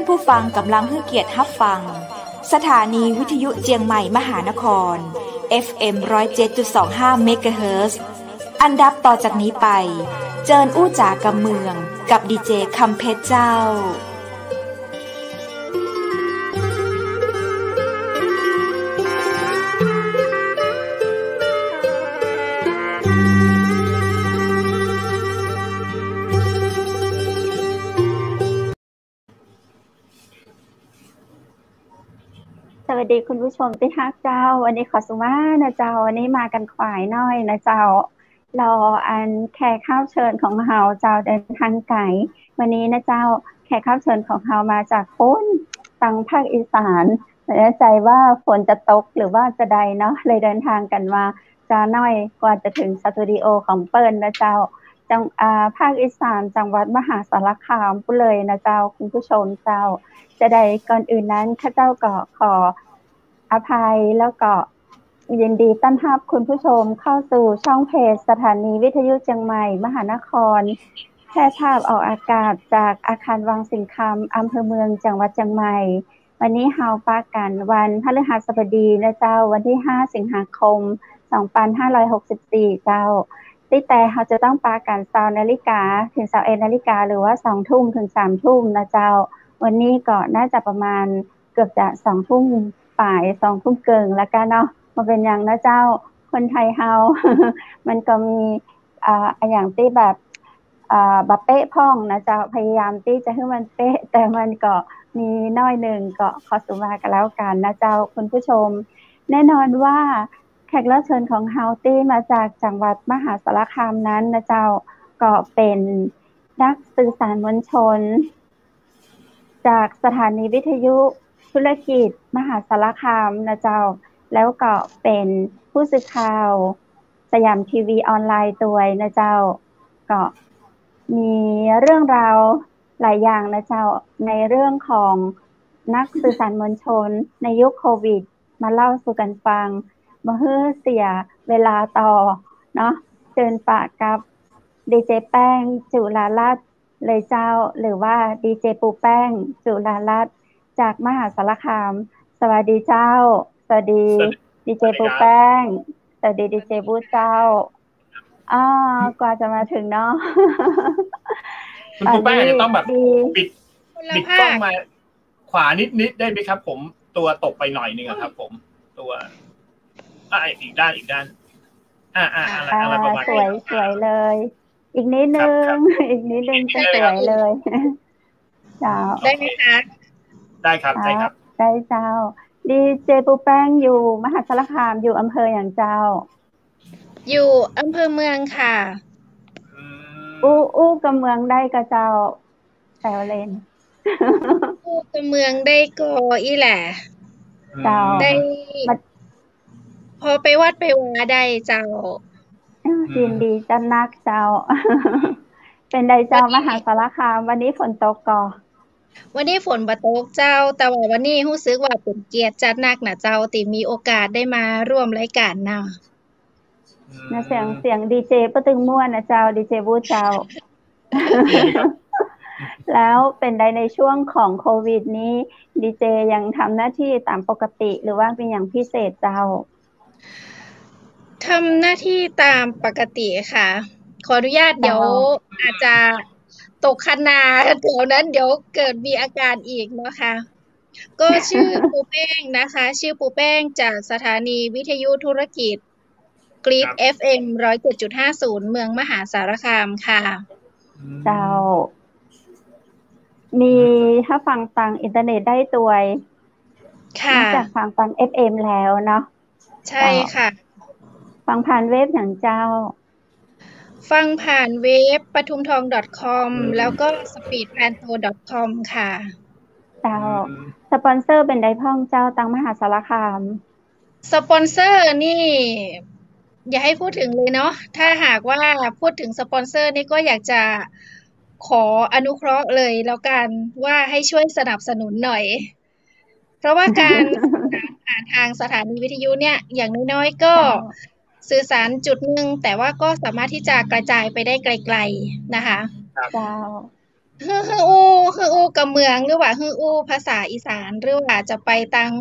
านผู้ฟังกำลังให้เกียรติรับฟังสถานีวิทยุเจียงใหม่มหานคร FM 107.25 เมกะเฮิรตซ์อันดับต่อจากนี้ไปเจิญอู้จ๋ากำเมืองกับดีเจคำเพชรเจ้าสวัสดีคุณผู้ชมที่ฮักเจ้าวันนี้ขอสุมานะเจ้าวันนี้มากันขวายน้อยนะเจ้ารออันแขกข้าวเชิญของเฮาเจ้าเดินทางไกลวันนี้นะเจ้าแขกข้าวเชิญของเฮามาจากพ้นทางภาคอีสานไม่แน่ใจว่าฝนจะตกหรือว่าจะใดเนาะเลยเดินทางกันมาจะน้อยกว่าจะถึงสตูดิโอของเปิ้ลนะเจ้าจังภาคอีสานจังหวัดมหาสารคามปุเลยนะเจ้าคุณผู้ชมเจ้าจะใดก่อนอื่นนั้นข้าเจ้าก็ขออภัยแล้วก็ยินดีต้อนรับคุณผู้ชมเข้าสู่ช่องเพจสถานีวิทยุเชียงใหม่มหานครแพร่ภาพออกอากาศจากอาคารวังสิงห์คำอำเภอเมืองจังหวัดเชียงใหม่วันนี้เฮาปากันวันพฤหัสบดีนะเจ้าวันที่5สิงหาคม2564เจ้าตั้งแต่เฮาจะต้องปากัน20:00 นถึง21:00 นหรือว่า20:00 นถึง3:00 นนะเจ้าวันนี้ก็น่าจะประมาณเกือบจะ20:00 นป่าย20:00 นเกิงแล้วกันเนาะมาเป็นอย่างนะเจ้าคนไทยเฮา มันก็มีอย่างที่แบบบัเป๊ะพ่องนะเจ้าพยายามที่จะให้มันเป๊ะแต่มันก็มีน้อยหนึ่งก็ขอสุมากันแล้วกันนะเจ้าคุณผู้ชมแน่นอนว่าแขกรับเชิญของเฮาที่มาจากจังหวัดมหาสารคามนั้นนะเจ้าก็เป็นนักสื่อสารมวลชนจากสถานีวิทยุธุรกิจมหาสารคามนะเจ้าแล้วก็เป็นผู้สื่อข่าวสยามทีวีออนไลน์ตัวนะเจ้าก็มีเรื่องราวหลายอย่างนะเจ้าในเรื่องของนักสื่อสารมวลชนในยุคโควิดมาเล่าสู่กันฟังมาเพื่อเสียเวลาต่อเนาะเชิญปะกับดีเจแป้งจุฬาลัตน์เลยเจ้าหรือว่าดีเจปูแป้งจุฬาลัตน์จากมหาสารคามสวัสดีเจ้าสวัสดีดีเจปูแป้งสวัสดีดีเจบูเจ้ากว่าจะมาถึงเนาะคุณปูแป้งจะต้องแบบปิดกล้องมาขวานิดได้ไหมครับผมตัวตกไปหน่อยนึงครับผมตัวอีกด้านอะไรประมาณนี้สวยเลยอีกนิดนึงจะสวยเลยเจ้าได้ไหมคะได้ครับได้เจ้าดีเจปูแป้งอยู่มหาสารคามอยู่อำเภออย่างเจ้าอยู่อำเภอเมืองค่ะอู้กับเมืองได้กับเจ้าแซวเล่นอู้กับเมืองได้ก็อีแหละเจ้าได้พอไปวัดไปวาได้เจ้ายินดีจันนักเจ้าเป็นไดเจ้ามหาสารคามวันนี้ฝนตกก่อวันนี้ฝนบ่ตกเจ้าแต่ว่าวันนี้รู้สึกว่าเป็นเกียรติจัดนักนะเจ้าที่มีโอกาสได้มาร่วมรายการนะเสียงดีเจปะตึงม่วนนะเจ้าดีเจบูเจ้า แล้วเป็นในช่วงของโควิดนี้ดีเจยังทำหน้าที่ตามปกติหรือว่าเป็นอย่างพิเศษเจ้าทำหน้าที่ตามปกติค่ะขออนุญาตเดี๋ยวอาจจะตกคันนาแถวนั้นเดี๋ยวเกิดมีอาการอีกนะคะก็ชื่อปูแป้งนะคะชื่อปูแป้งจากสถานีวิทยุธุรกิจกรีด FM 107.50 เมืองมหาสารคามค่ะเจ้ามีถ้าฟังทางอินเทอร์เน็ตได้ตัวค่ะจากฟัง FM แล้วเนาะใช่ค่ะฟังผ่านเว็บอย่างเจ้าฟังผ่านเว็บpatumthong.com แล้วก็ speedpanto.com ค่ะเจ้าสปอนเซอร์เป็นไดพ่องเจ้าตังมหาสารคามสปอนเซอร์นี่อย่าให้พูดถึงเลยเนาะถ้าหากว่าพูดถึงสปอนเซอร์นี่ก็อยากจะขออนุเคราะห์เลยแล้วกันว่าให้ช่วยสนับสนุนหน่อยเพราะว่าการผ่านทางสถานีวิทยุเนี่ยอย่างน้อยๆก็สื่อสารจุดนึงแต่ว่าก็สามารถที่จะกระจายไปได้ไกลๆนะคะเจ้า ฮืออูกับเมืองหรือว่าฮืออูภาษาอีสานหรือว่าจะไปตัง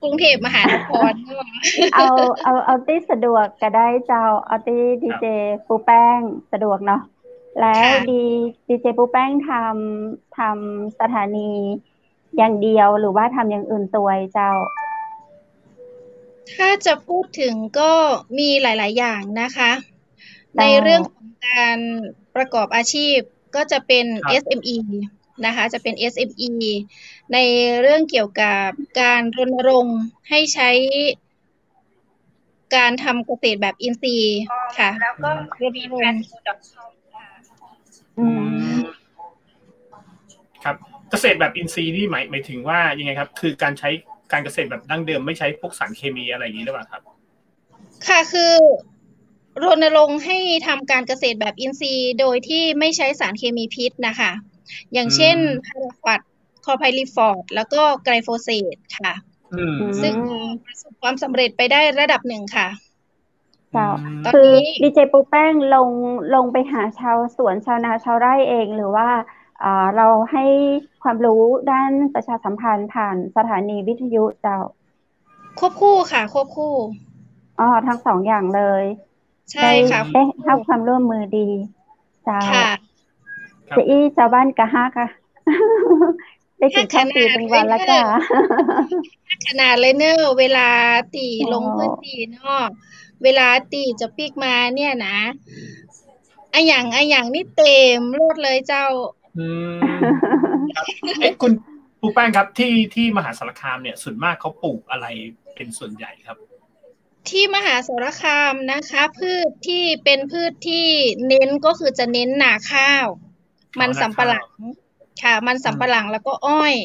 กรุงเทพมหานครหรือว่า เอาที่สะดวกก็ได้เจ้าเอาที่ดีเจปูแป้งสะดวกเนาะแล้ว ค่ะ ดีเจปูแป้งทำสถานีอย่างเดียวหรือว่าทำอย่างอื่นตัวเจ้า ถ้าจะพูดถึงก็มีหลาย ๆ อย่างนะคะ ได้ ในเรื่องของการประกอบอาชีพก็จะเป็น ครับ SME นะคะ จะเป็น SME ในเรื่องเกี่ยวกับการรณรงค์ให้ใช้การทำเกษตรแบบอินทรีย์ค่ะ แล้วก็ รณรงค์ อืม ครับ เกษตรแบบอินทรีย์นี่หมายถึงว่ายังไงครับ คือการใช้การเกษตรแบบดั้งเดิมไม่ใช้พวกสารเคมีอะไรอย่างนี้หรือเปล่าครับ ค่ะคือรณรงค์ให้ทำการเกษตรแบบอินทรีย์โดยที่ไม่ใช้สารเคมีพิษนะคะ อย่างเช่นพาราควอดคอไพลิฟอร์ดแล้วก็ไกลโฟเสตค่ะ ซึ่งประสบความสำเร็จไปได้ระดับหนึ่งค่ะ เจ้า ตอน คือ นี้ ดีเจปูแป้งลงไปหาชาวสวนชาวนาชาวไร่เองหรือว่าเราให้ความรู้ด้านประชาสัมพันธ์ผ่านสถานีวิทยุเจ้า ควบคู่ค่ะ ควบคู่ ทั้งสองอย่างเลย ใช่ค่ะ ได้ให้ความร่วมมือดีเจ้า ค่ะ ครับ จะอี้ชาวบ้านกะฮักค่ะ ได้กินข้าวฟรีเป็นวันละจ้า ขนาดเลยเนอะเวลาตี อ๋อ ลงพื้นที่เนาะเวลาตีจะปิกมาเนี่ยนะอะอย่างนี่เต็มรถเลยเจ้า ครับคุณปูแป้งครับที่มหาสารคามเนี่ยส่วนมากเขาปลูกอะไรเป็นส่วนใหญ่ครับ ที่มหาสารคามนะคะ พืชที่เป็นพืชที่เน้นก็คือจะเน้นนาข้าว มันสำปะหลังค่ะ มันสำปะหลังแล้วก็อ้อย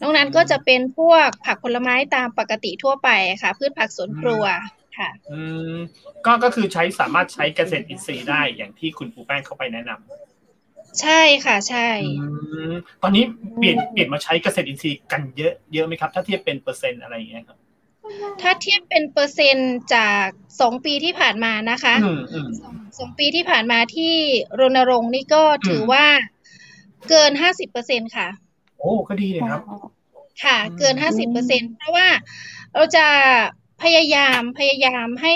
นอกนั้นก็จะเป็นพวกผักผลไม้ตามปกติทั่วไปค่ะ พืชผักสวนครัวค่ะ ก็คือสามารถใช้เกษตรอินทรีย์ได้อย่างที่คุณปูแป้งเข้าไปแนะนำ ใช่ค่ะใช่ ตอนนี้เปลี่ยนมาใช้เกษตรอินทรีย์กันเยอะไหมครับถ้าเทียบเป็นเปอร์เซ็นต์อะไรอย่างเงี้ยครับ ถ้าเทียบเป็นเปอร์เซ็นต์จาก2 ปีที่ผ่านมานะคะ2 ปีที่ผ่านมาที่รณรงค์นี่ก็ถือว่าเกิน 50% ค่ะ โอ้ก็ดีเลยครับ ค่ะเกิน 50% เพราะว่าเราจะพยายามให้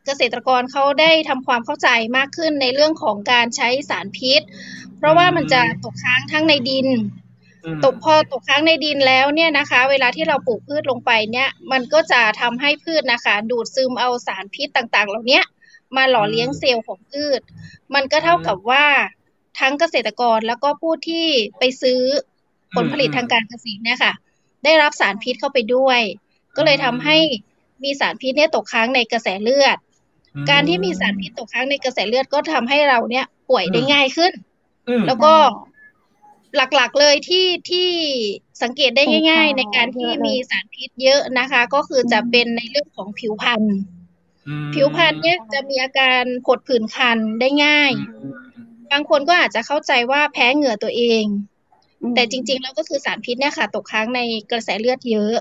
เกษตรกรเขาได้ทำความเข้าใจมากขึ้นในเรื่องของการใช้สารพิษ เพราะว่ามันจะตกค้างทั้งในดินพอตกค้างในดินแล้วเนี่ยนะคะ เวลาที่เราปลูกพืชลงไปเนี่ยมันก็จะทำให้พืชนะคะดูดซึมเอาสารพิษต่างๆเหล่านี้มาหล่อเลี้ยงเซลล์ของพืชมันก็เท่ากับว่าทั้งเกษตรกรแล้วก็ผู้ที่ไปซื้อผลผลิตทางการเกษตรเนี่ยค่ะได้รับสารพิษเข้าไปด้วยก็เลยทำให้มีสารพิษเนี่ยตกค้างในกระแสเลือดการที่มีสารพิษตกค้างในกระแสเลือดก็ทำให้เราเนี่ยป่วยได้ง่ายขึ้นแล้วก็หลักๆเลยที่สังเกตได้ง่ายๆในการที่มีสารพิษเยอะนะคะก็คือจะเป็นในเรื่องของผิวพรรณเนี่ยจะมีอาการผดผื่นคันได้ง่ายบางคนก็อาจจะเข้าใจว่าแพ้เหงื่อตัวเองแต่จริงๆแล้วก็คือสารพิษเนี่ยค่ะตกค้างในกระแสเลือดเยอะ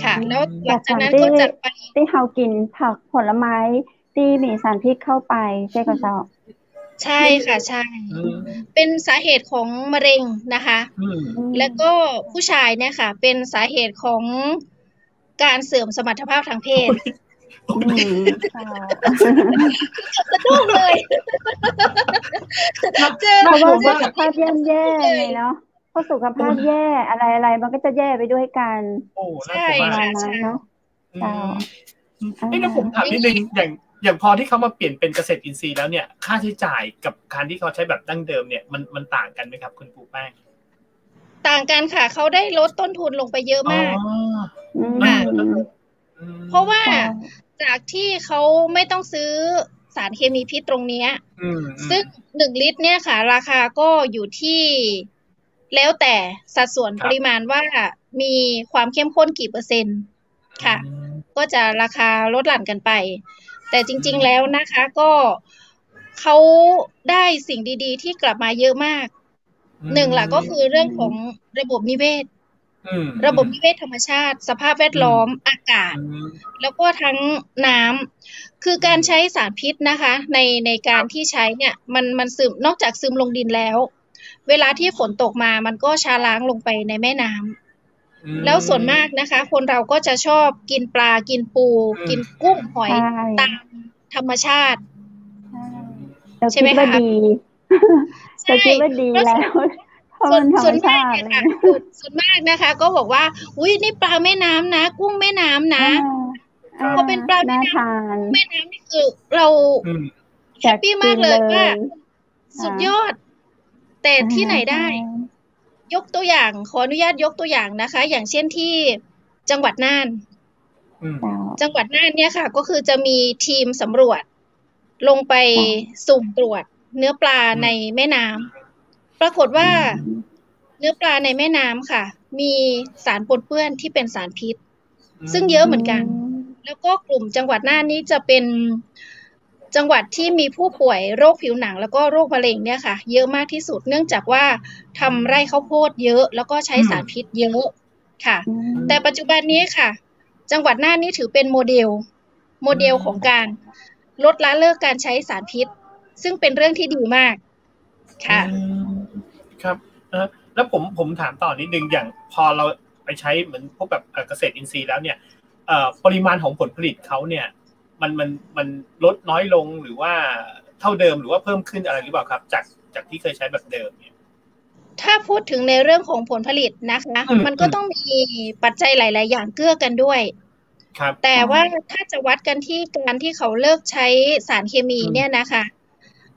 ค่ะแล้วหลังจากนั้นก็จะไปที่เรากินผักผลไม้ที่มีสารพิษเข้าไปใช่ไหมเจ้าใช่ค่ะใช่เป็นสาเหตุของมะเร็งนะคะแล้วก็ผู้ชายเนี่ยค่ะเป็นสาเหตุของการเสื่อมสมรรถภาพทางเพศสะดุ้งเลยเพราะว่าสุขภาพแย่ๆเลยเนาะเพราะสุขภาพแย่อะไรมันก็จะแย่ไปด้วยกันใช่ค่ะใช่เนาะแล้วผมถามนิดนึงอย่างพอที่เขามาเปลี่ยนเป็นเกษตรอินทรีย์แล้วเนี่ยค่าใช้จ่ายกับการที่เขาใช้แบบดั้งเดิมเนี่ยมันต่างกันไหมครับคุณปูแป้งต่างกันค่ะเขาได้ลดต้นทุนลงไปเยอะมากเพราะว่าจากที่เขาไม่ต้องซื้อสารเคมีพิษตรงนี้ซึ่ง1 ลิตรเนี่ยค่ะราคาก็อยู่ที่แล้วแต่สัดส่วนปริมาณว่ามีความเข้มข้นกี่เปอร์เซ็นต์ค่ะก็จะราคาลดหลั่นกันไปแต่จริงๆแล้วนะคะก็เขาได้สิ่งดีๆที่กลับมาเยอะมาก1ล่ะก็คือเรื่องของระบบนิเวศธรรมชาติสภาพแวดล้อมอากาศแล้วก็ทั้งน้ำคือการใช้สารพิษนะคะในการที่ใช้เนี่ยมันซึมนอกจากซึมลงดินแล้ว เวลาที่ฝนตกมามันก็ชะล้างลงไปในแม่น้ำแล้วส่วนมากนะคะ คนเราก็จะชอบกินปลากินปูกินกุ้งหอยตามธรรมชาติใช่ไหมคะเราคิดว่าดีแล้วส่วนมากค่ะส่วนมากนะคะก็บอกว่าอุ้ยนี่ปลาแม่น้ำนะกุ้งแม่น้ำนะพอเป็นปลาแม่น้ำนี่คือเราแฮปปี้มากเลยว่าสุดยอดแต่ที่ไหนได้ยกตัวอย่างขออนุญาตยกตัวอย่างนะคะ อย่างเช่นที่จังหวัดน่านจังหวัดน่านเนี่ยค่ะก็คือจะมีทีมสำรวจลงไปสุ่มตรวจเนื้อปลาในแม่น้ำปรากฏว่าเนื้อปลาในแม่น้ำค่ะมีสารปนเปื้อนที่เป็นสารพิษซึ่งเยอะเหมือนกันแล้วก็กลุ่มจังหวัดน่านนี้จะเป็นจังหวัดที่มีผู้ป่วยโรคผิวหนังแล้วก็โรคมะเร็งเนี่ยค่ะเยอะมากที่สุดเนื่องจากว่าทำไร่ข้าวโพดเยอะแล้วก็ใช้สารพิษเยอะค่ะแต่ปัจจุบันนี้ค่ะจังหวัดน่านนี้ถือเป็นโมเดลของการลดละเลิกการใช้สารพิษซึ่งเป็นเรื่องที่ดีมากค่ะครับแล้วผมถามต่อนิดนึงอย่างพอเราไปใช้เหมือนพวกแบบเกษตรอินทรีย์แล้วเนี่ยปริมาณของผลผลิตเขาเนี่ยมันลดน้อยลงหรือว่าเท่าเดิมหรือว่าเพิ่มขึ้นอะไรหรือเปล่าครับจากที่เคยใช้แบบเดิมเนี่ยถ้าพูดถึงในเรื่องของผลผลิตนะคะมันก็ต้องมีปัจจัยหลายๆอย่างเกื้อกันด้วยแต่ว่าถ้าจะวัดกันที่การที่เขาเลิกใช้สารเคมีเนี่ยนะคะ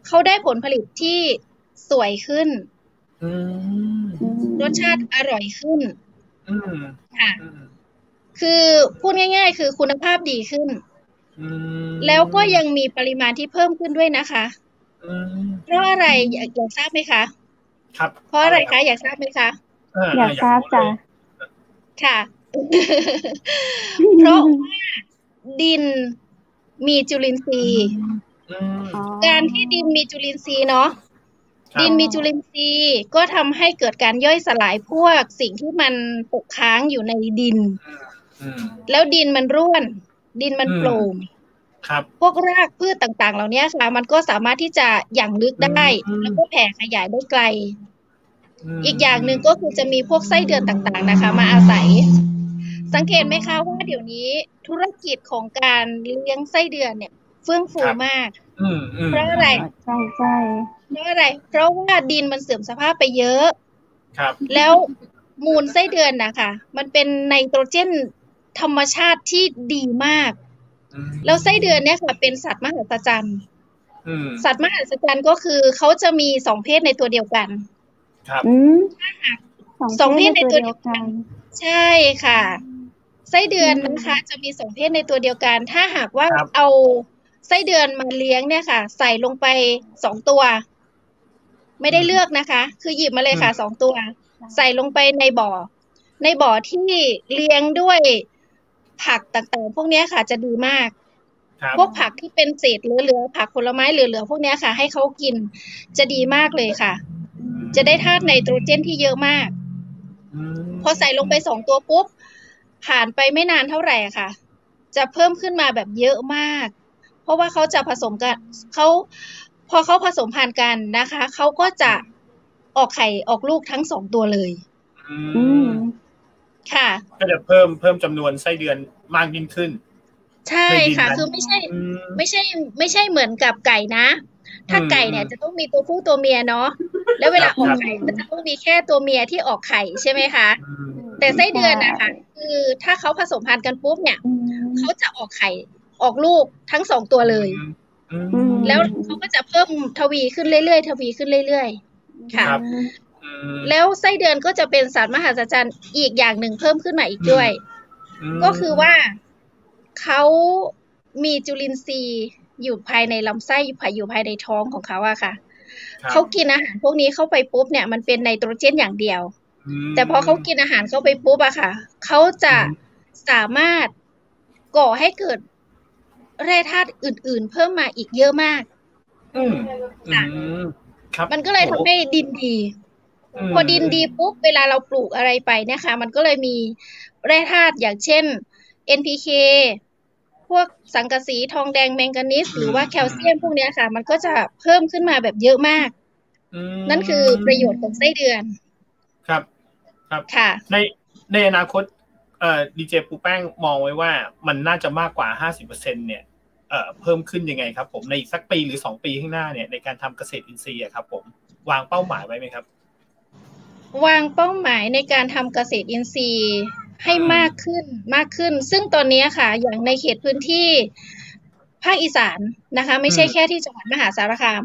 เขาได้ผลผลิตที่สวยขึ้นรสชาติอร่อยขึ้นค่ะคือพูดง่ายๆคือคุณภาพดีขึ้นแล้วก็ยังมีปริมาณที่เพิ่มขึ้นด้วยนะคะเพราะอะไรอยากทราบไหมคะครับเพราะอะไรคะอยากทราบไหมคะอยากทราบจ้ะค่ะเพราะว่าดินมีจุลินทรีย์การที่ดินมีจุลินทรีย์เนาะดินมีจุลินทรีย์ก็ทำให้เกิดการย่อยสลายพวกสิ่งที่มันตกค้างอยู่ในดินแล้วดินมันร่วนดินมันโปร่งพวกรากพืชต่างๆเหล่านี้ค่ะมันก็สามารถที่จะหยั่งลึกได้แล้วก็แผ่ขยายได้ไกลอีกอย่างหนึ่งก็คือจะมีพวกไส้เดือนต่างๆนะคะมาอาศัยสังเกตไหมคะว่าเดี๋ยวนี้ธุรกิจของการเลี้ยงไส้เดือนเนี่ยเฟื่องฟูมากเพราะอะไรใช่เพราะอะไรเพราะว่าดินมันเสื่อมสภาพไปเยอะแล้วมูลไส้เดือนนะคะมันเป็นไนโตรเจนธรรมชาติที่ดีมากแล้วไส้เดือนเนี่ยค่ะเป็นสัตว์มหัศจรรย์สัตว์มหัศจรรย์ก็คือเขาจะมี2เพศในตัวเดียวกันครับ2เพศในตัวเดียวกันใช่ค่ะไส้เดือนนะคะจะมี2เพศในตัวเดียวกันถ้าหากว่าเอาไส้เดือนมาเลี้ยงเนี่ยค่ะใส่ลงไป2ตัวไม่ได้เลือกนะคะคือหยิบมาเลยค่ะ2ตัวใส่ลงไปในบ่อที่เลี้ยงด้วยผักต่างๆพวกนี้ค่ะจะดีมากพวกผักที่เป็นเศษเหลือๆผักผลไม้เหลือๆพวกนี้ค่ะให้เขากินจะดีมากเลยค่ะจะได้ธาตุไนโตรเจนที่เยอะมากพอใส่ลงไป2ตัวปุ๊บผ่านไปไม่นานเท่าไหร่ค่ะจะเพิ่มขึ้นมาแบบเยอะมากเพราะว่าเขาจะผสมกันพอเขาผสมพันธุ์กันนะคะเขาก็จะออกไข่ออกลูกทั้ง2ตัวเลยค่ะก็จะเพิ่มจำนวนไส้เดือนมากยิ่งขึ้นใช่ค่ะคือไม่ใช่เหมือนกับไก่นะถ้าไก่เนี่ยจะต้องมีตัวผู้ตัวเมียเนาะแล้วเวลาออกไข่ก็จะต้องมีแค่ตัวเมียที่ออกไข่ใช่ไหมคะแต่ไส้เดือนนะคะคือถ้าเขาผสมพันธุ์กันปุ๊บเนี่ยเขาจะออกไข่ออกลูกทั้ง2ตัวเลยแล้วเขาก็จะเพิ่มทวีขึ้นเรื่อยๆค่ะแล้วไส้เดือนก็จะเป็นสัตว์มหัศจรรย์อีกอย่างหนึ่งเพิ่มขึ้นมาอีกด้วยก็คือว่าเขามีจุลินทรีย์อยู่ภายในลำไส้อยู่ภายในท้องของเขาอะค่ะเขากินอาหารพวกนี้เข้าไปปุ๊บเนี่ยมันเป็นไนโตรเจนอย่างเดียวแต่พอเขากินอาหารเข้าไปปุ๊บอะค่ะเขาจะสามารถก่อให้เกิดแร่ธาตุอื่นๆเพิ่มมาอีกเยอะมากมันก็เลยทำให้ดินดีพอดินดีปุ๊บเวลาเราปลูกอะไรไปเนี่ยค่ะมันก็เลยมีแร่ธาตุอย่างเช่น NPK พวกสังกะสีทองแดงแมงกานีสหรือว่าแคลเซียมพวกนี้ค่ะมันก็จะเพิ่มขึ้นมาแบบเยอะมาก นั่นคือประโยชน์ของไส้เดือนครับครับค่ะในอนาคตดีเจปูแป้งมองไว้ว่ามันน่าจะมากกว่า 50% เนี่ยเพิ่มขึ้นยังไงครับผมในอีกสักปีหรือ2ปีข้างหน้าเนี่ยในการทำเกษตรอินทรีย์ครับผมวางเป้าหมายไว้ไหมครับวางเป้าหมายในการทำเกษตรอินทรีย์ให้มากขึ้นซึ่งตอนนี้ค่ะอย่างในเขตพื้นที่ภาคอีสานนะคะไม่ใช่แค่ที่จังหวัดมหาสารคาม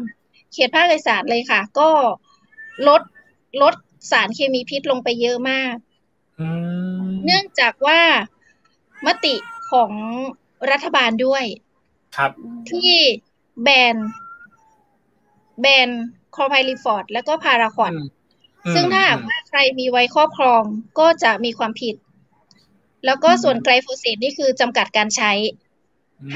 เขตภาคอีสานเลยค่ะก็ลดสารเคมีพิษลงไปเยอะมากเนื่องจากว่ามติของรัฐบาลด้วยครับที่แบนคลอไพริฟอร์ดแล้วก็พาราควอดซึ่งถ้าหากว่าใครมีไว้ครอบครองก็จะมีความผิดแล้วก็ส่วนไกลโฟเสตนี่คือจำกัดการใช้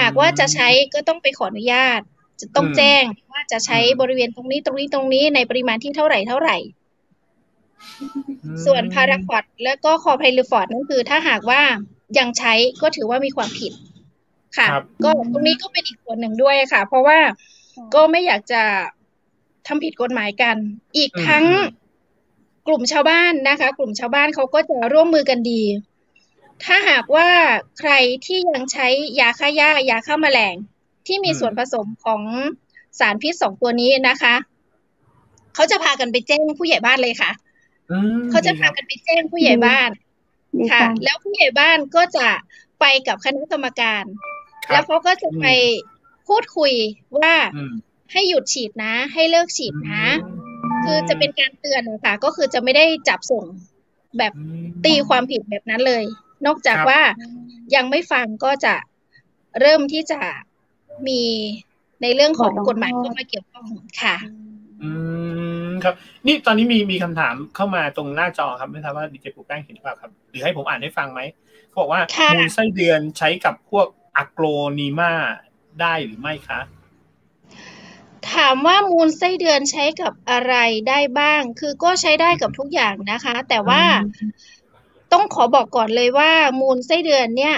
หากว่าจะใช้ก็ต้องไปขออนุญาตจะต้องแจ้งว่าจะใช้บริเวณตรงนี้ในปริมาณที่เท่าไหร่ส่วนพาราควอดแล้วก็คลอไพริฟอร์ดนั่นคือถ้าหากว่ายังใช้ก็ถือว่ามีความผิดค่ะก็ตรงนี้ก็เป็นอีกส่วนหนึ่งด้วยค่ะเพราะว่าก็ไม่อยากจะทำผิดกฎหมายกันอีกทั้งกลุ่มชาวบ้านนะคะกลุ่มชาวบ้านเขาก็จะร่วมมือกันดีถ้าหากว่าใครที่ยังใช้ยาฆ่าหญ้ายาฆ่าแมลงที่มีส่วนผสมของสารพิษ2ตัวนี้นะคะเขาจะพากันไปแจ้งผู้ใหญ่บ้านเลยค่ะเขาจะพากันไปแจ้งผู้ใหญ่บ้านค่ะแล้วผู้ใหญ่บ้านก็จะไปกับคณะกรรมการแล้วเขาก็จะไปพูดคุยว่าให้หยุดฉีดนะให้เลิกฉีดนะคือจะเป็นการเตือนค่ะก็คือจะไม่ได้จับส่งแบบตีความผิดแบบนั้นเลยนอกจากว่ายังไม่ฟังก็จะเริ่มที่จะมีในเรื่องของกฎหมายเข้ามาเกี่ยวข้องค่ะครับนี่ตอนนี้มีคำถามเข้ามาตรงหน้าจอครับไม่ทราบว่าดีเจปูแป้งเห็นหรือเปล่าครับหรือให้ผมอ่านให้ฟังไหมเขาบอกว่ามูลไส้เดือนใช้กับพวกอะโกรนีมาได้หรือไม่คะถามว่ามูลไส้เดือนใช้กับอะไรได้บ้างคือก็ใช้ได้กับทุกอย่างนะคะแต่ว่าต้องขอบอกก่อนเลยว่ามูลไส้เดือนเนี่ย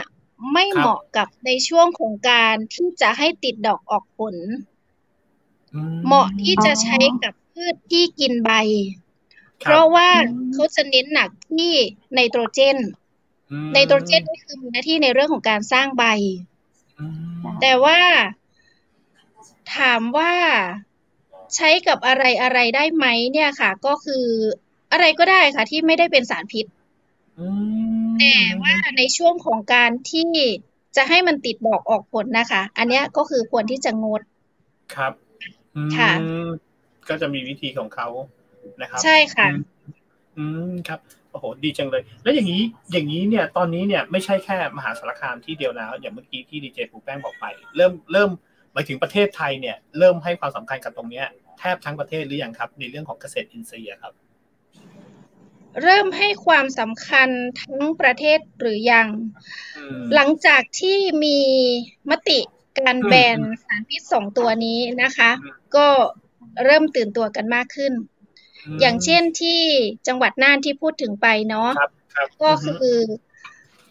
ไม่เหมาะกับในช่วงของการที่จะให้ติดดอกออกผลเหมาะที่จะใช้กับพืชที่กินใบเพราะว่าเขาจะเน้นหนักที่ไนโตรเจนนี่คือมีหน้าที่ในเรื่องของการสร้างใบแต่ว่าถามว่าใช้กับอะไรได้ไหมเนี่ยค่ะก็คืออะไรก็ได้ค่ะที่ไม่ได้เป็นสารพิษแต่ว่าในช่วงของการที่จะให้มันติดดอกออกผลนะคะอันนี้ก็คือควรที่จะงดครับค่ะก็จะมีวิธีของเขานะครับใช่ค่ะครับโอ้โหดีจังเลยแล้วอย่างนี้เนี่ยตอนนี้เนี่ยไม่ใช่แค่มหาสารคามที่เดียวนะอย่างเมื่อกี้ที่ดีเจปูแป้งบอกไปเริ่มหมายถึงประเทศไทยเนี่ยเริ่มให้ความสำคัญกับตรงนี้แทบทั้งประเทศหรือยังครับในเรื่องของเกษตรอินทรีย์ครับเริ่มให้ความสำคัญทั้งประเทศหรือยังหลังจากที่มีมติการแบนสารพิษ2ตัวนี้นะคะก็เริ่มตื่นตัวกันมากขึ้นอย่างเช่นที่จังหวัดน่านที่พูดถึงไปเนาะก็คือ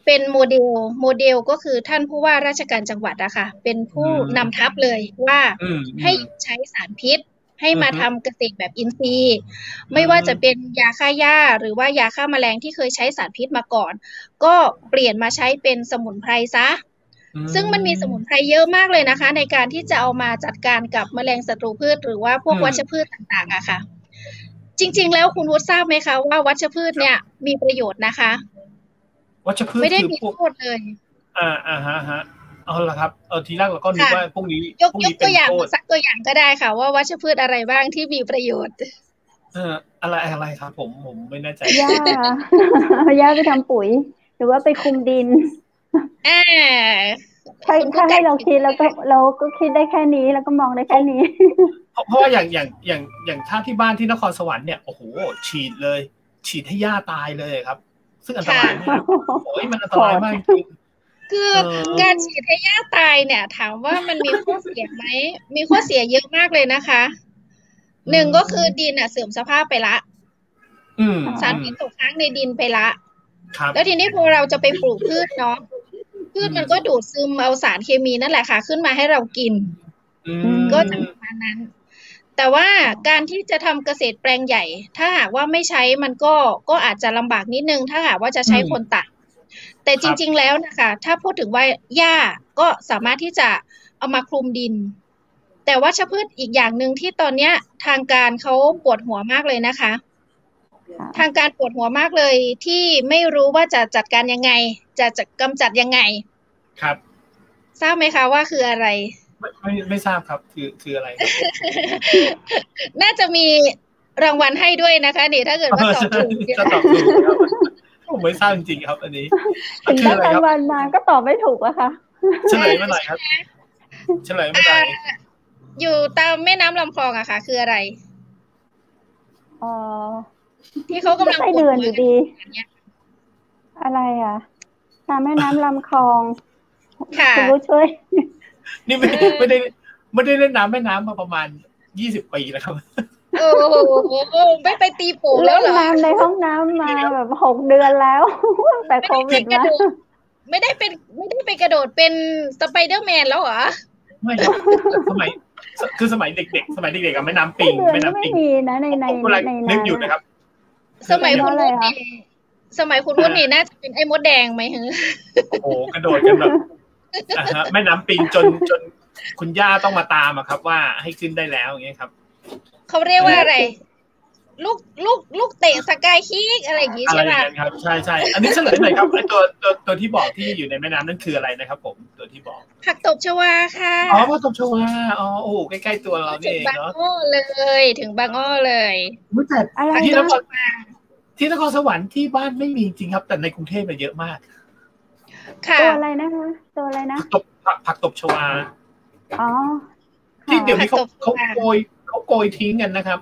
เป็นโมเดลก็คือท่านผู้ว่าราชการจังหวัดอะค่ะเป็นผู้นำทัพเลยว่าให้ใช้สารพิษให้มาทำเกษตรแบบอินทรีย์ไม่ว่าจะเป็นยาฆ่าหญ้าหรือว่ายาฆ่าแมลงที่เคยใช้สารพิษมาก่อนก็เปลี่ยนมาใช้เป็นสมุนไพรซะซึ่งมันมีสมุนไพรเยอะมากเลยนะคะในการที่จะเอามาจัดการกับแมลงศัตรูพืชหรือว่าพวกวัชพืชต่างๆอะค่ะจริงๆแล้วคุณวุฒิทราบไหมคะว่าวัชพืชเนี่ยมีประโยชน์นะคะวัชพืชไม่ได้มีโทษเลยฮะเอาละครับทีแรกเราก็นึกว่าพวกนี้ยกตัวอย่างสักตัวอย่างก็ได้ค่ะว่าวัชพืชอะไรบ้างที่มีประโยชน์อะไรครับผมไม่แน่ใจหญ้าไปทำปุ๋ยหรือว่าไปคุมดินถ้าให้เราคิดแล้วก็เราก็คิดได้แค่นี้แล้วก็มองได้แค่นี้เพราะว่าอย่างถ้าที่บ้านที่นครสวรรค์เนี่ยโอ้โหฉีดให้หญ้าตายเลยครับซึ่งอันตรายมากโอ้ยมันอันตรายมากจริงคือการฉีดให้หญ้าตายเนี่ยถามว่ามันมีข้อเสียไหมมีข้อเสียเยอะมากเลยนะคะหนึ่งก็คือดินเสื่อมสภาพไปละสารพิษตกค้างในดินไปละแล้วทีนี้พอเราจะไปปลูกพืชเนาะพืชมันก็ดูดซึมเอาสารเคมีนั่นแหละค่ะขึ้นมาให้เรากินก็จะประมาณนั้น แต่ว่าการที่จะทำเกษตรแปลงใหญ่ ถ้าหากว่าไม่ใช้มันก็อาจจะลำบากนิดนึงถ้าหากว่าจะใช้คนตัดแต่จริงๆแล้วนะคะถ้าพูดถึงว่าหญ้าก็สามารถที่จะเอามาคลุมดิน แต่วัชพืชอีกอย่างหนึ่งที่ตอนเนี้ยทางการเขาปวดหัวมากเลยนะคะ ทางการปวดหัวมากเลยที่ไม่รู้ว่าจะจัดการยังไงจะกำจัดยังไงครับทราบไหมคะว่าคืออะไรไม่ทราบครับคืออะไร น่าจะมีรางวัลให้ด้วยนะคะนี่ถ้าเกิดว่าตอบถูกจะตอบถูกครับผมไม่ทราบจริงๆครับอันนี้ถึงได้รางวัลมาก็ตอบไม่ถูกอะค่ะเฉลยเมื่อไหร่ครับเฉลยเมื่อไหร่อยู่ตามแม่น้ำลำคลองอะค่ะคืออะไรที่เขากำลังปวดหัวอยู่ดีอะไรอะตามแม่น้ำลำคลองคุณรู้ช่วยนี่ไม่ได้เล่นน้ำแม่น้ำมาประมาณ20 ปีแล้วครับโอ้โหไม่ไปตีโป่งแล้วเหรอน้ำในห้องน้ำมาแบบ6 เดือนแล้วแต่โควิดนะไม่ได้ไปกระโดดเป็นสไปเดอร์แมนแล้วเหรอไม่สมัยเด็กกับแม่น้ำปิงไม่มีนะในนึกอยู่นะครับสมัยคุณวุฒินี่น่าจะเป็นไอ้มดแดงไหมฮะโอ้โหกระโดดกันแบบแม่น้ำปิงจนคุณย่าต้องมาตามอะครับว่าให้ขึ้นได้แล้วอย่างเงี้ยครับเขาเรียกว่าอะไรลูกเตะสกายคิกอะไรอย่างงี้ใช่ไหมครับใช่อันนี้เฉลยหน่อยครับไอ้ตัวที่บอกที่อยู่ในแม่น้ำนั่นคืออะไรนะครับผมตัวที่บอกผักตบชวาค่ะผักตบชวาโอ้ใกล้ๆตัวเรานี่เองเนาะถึงบางอ้อเลยแต่ที่นครสวรรค์ที่บ้านไม่มีจริงครับแต่ในกรุงเทพมันเยอะมากตัวอะไรนะคะตัวอะไรนะผักตบชวาที่เดี๋ยวนี้เขาโกยทิ้งกันนะครับ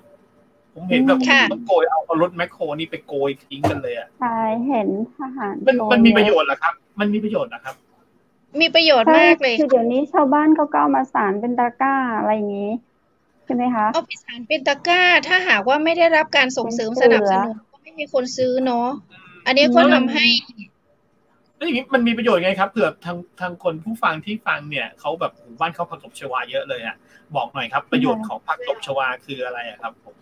ผมเห็นแบบต้องโกยเอารถแมคโครนี่ไปโกยทิ้งกันเลยอ่ะใช่เห็นทหารมันมีประโยชน์เหรอครับมันมีประโยชน์นะครับมีประโยชน์มากเลยคือเดี๋ยวนี้ชาวบ้านเขาก็เอามาสานเป็นตะกร้าอะไรอย่างนี้ใช่ไหมคะเอาไปสานเป็นตะกร้าถ้าหากว่าไม่ได้รับการส่งเสริมสนับสนุนก็ไม่มีคนซื้อเนาะอันนี้ก็ทำให้แล้วอย่างนี้มันมีประโยชน์ไงครับเผื่อทางคนผู้ฟังที่ฟังเนี่ยเขาแบบหมู่บ้านเขาผักตบชวาเยอะเลยอ่ะบอกหน่อยครับประโยชน์ของผักตบชวาคืออะไรครับผม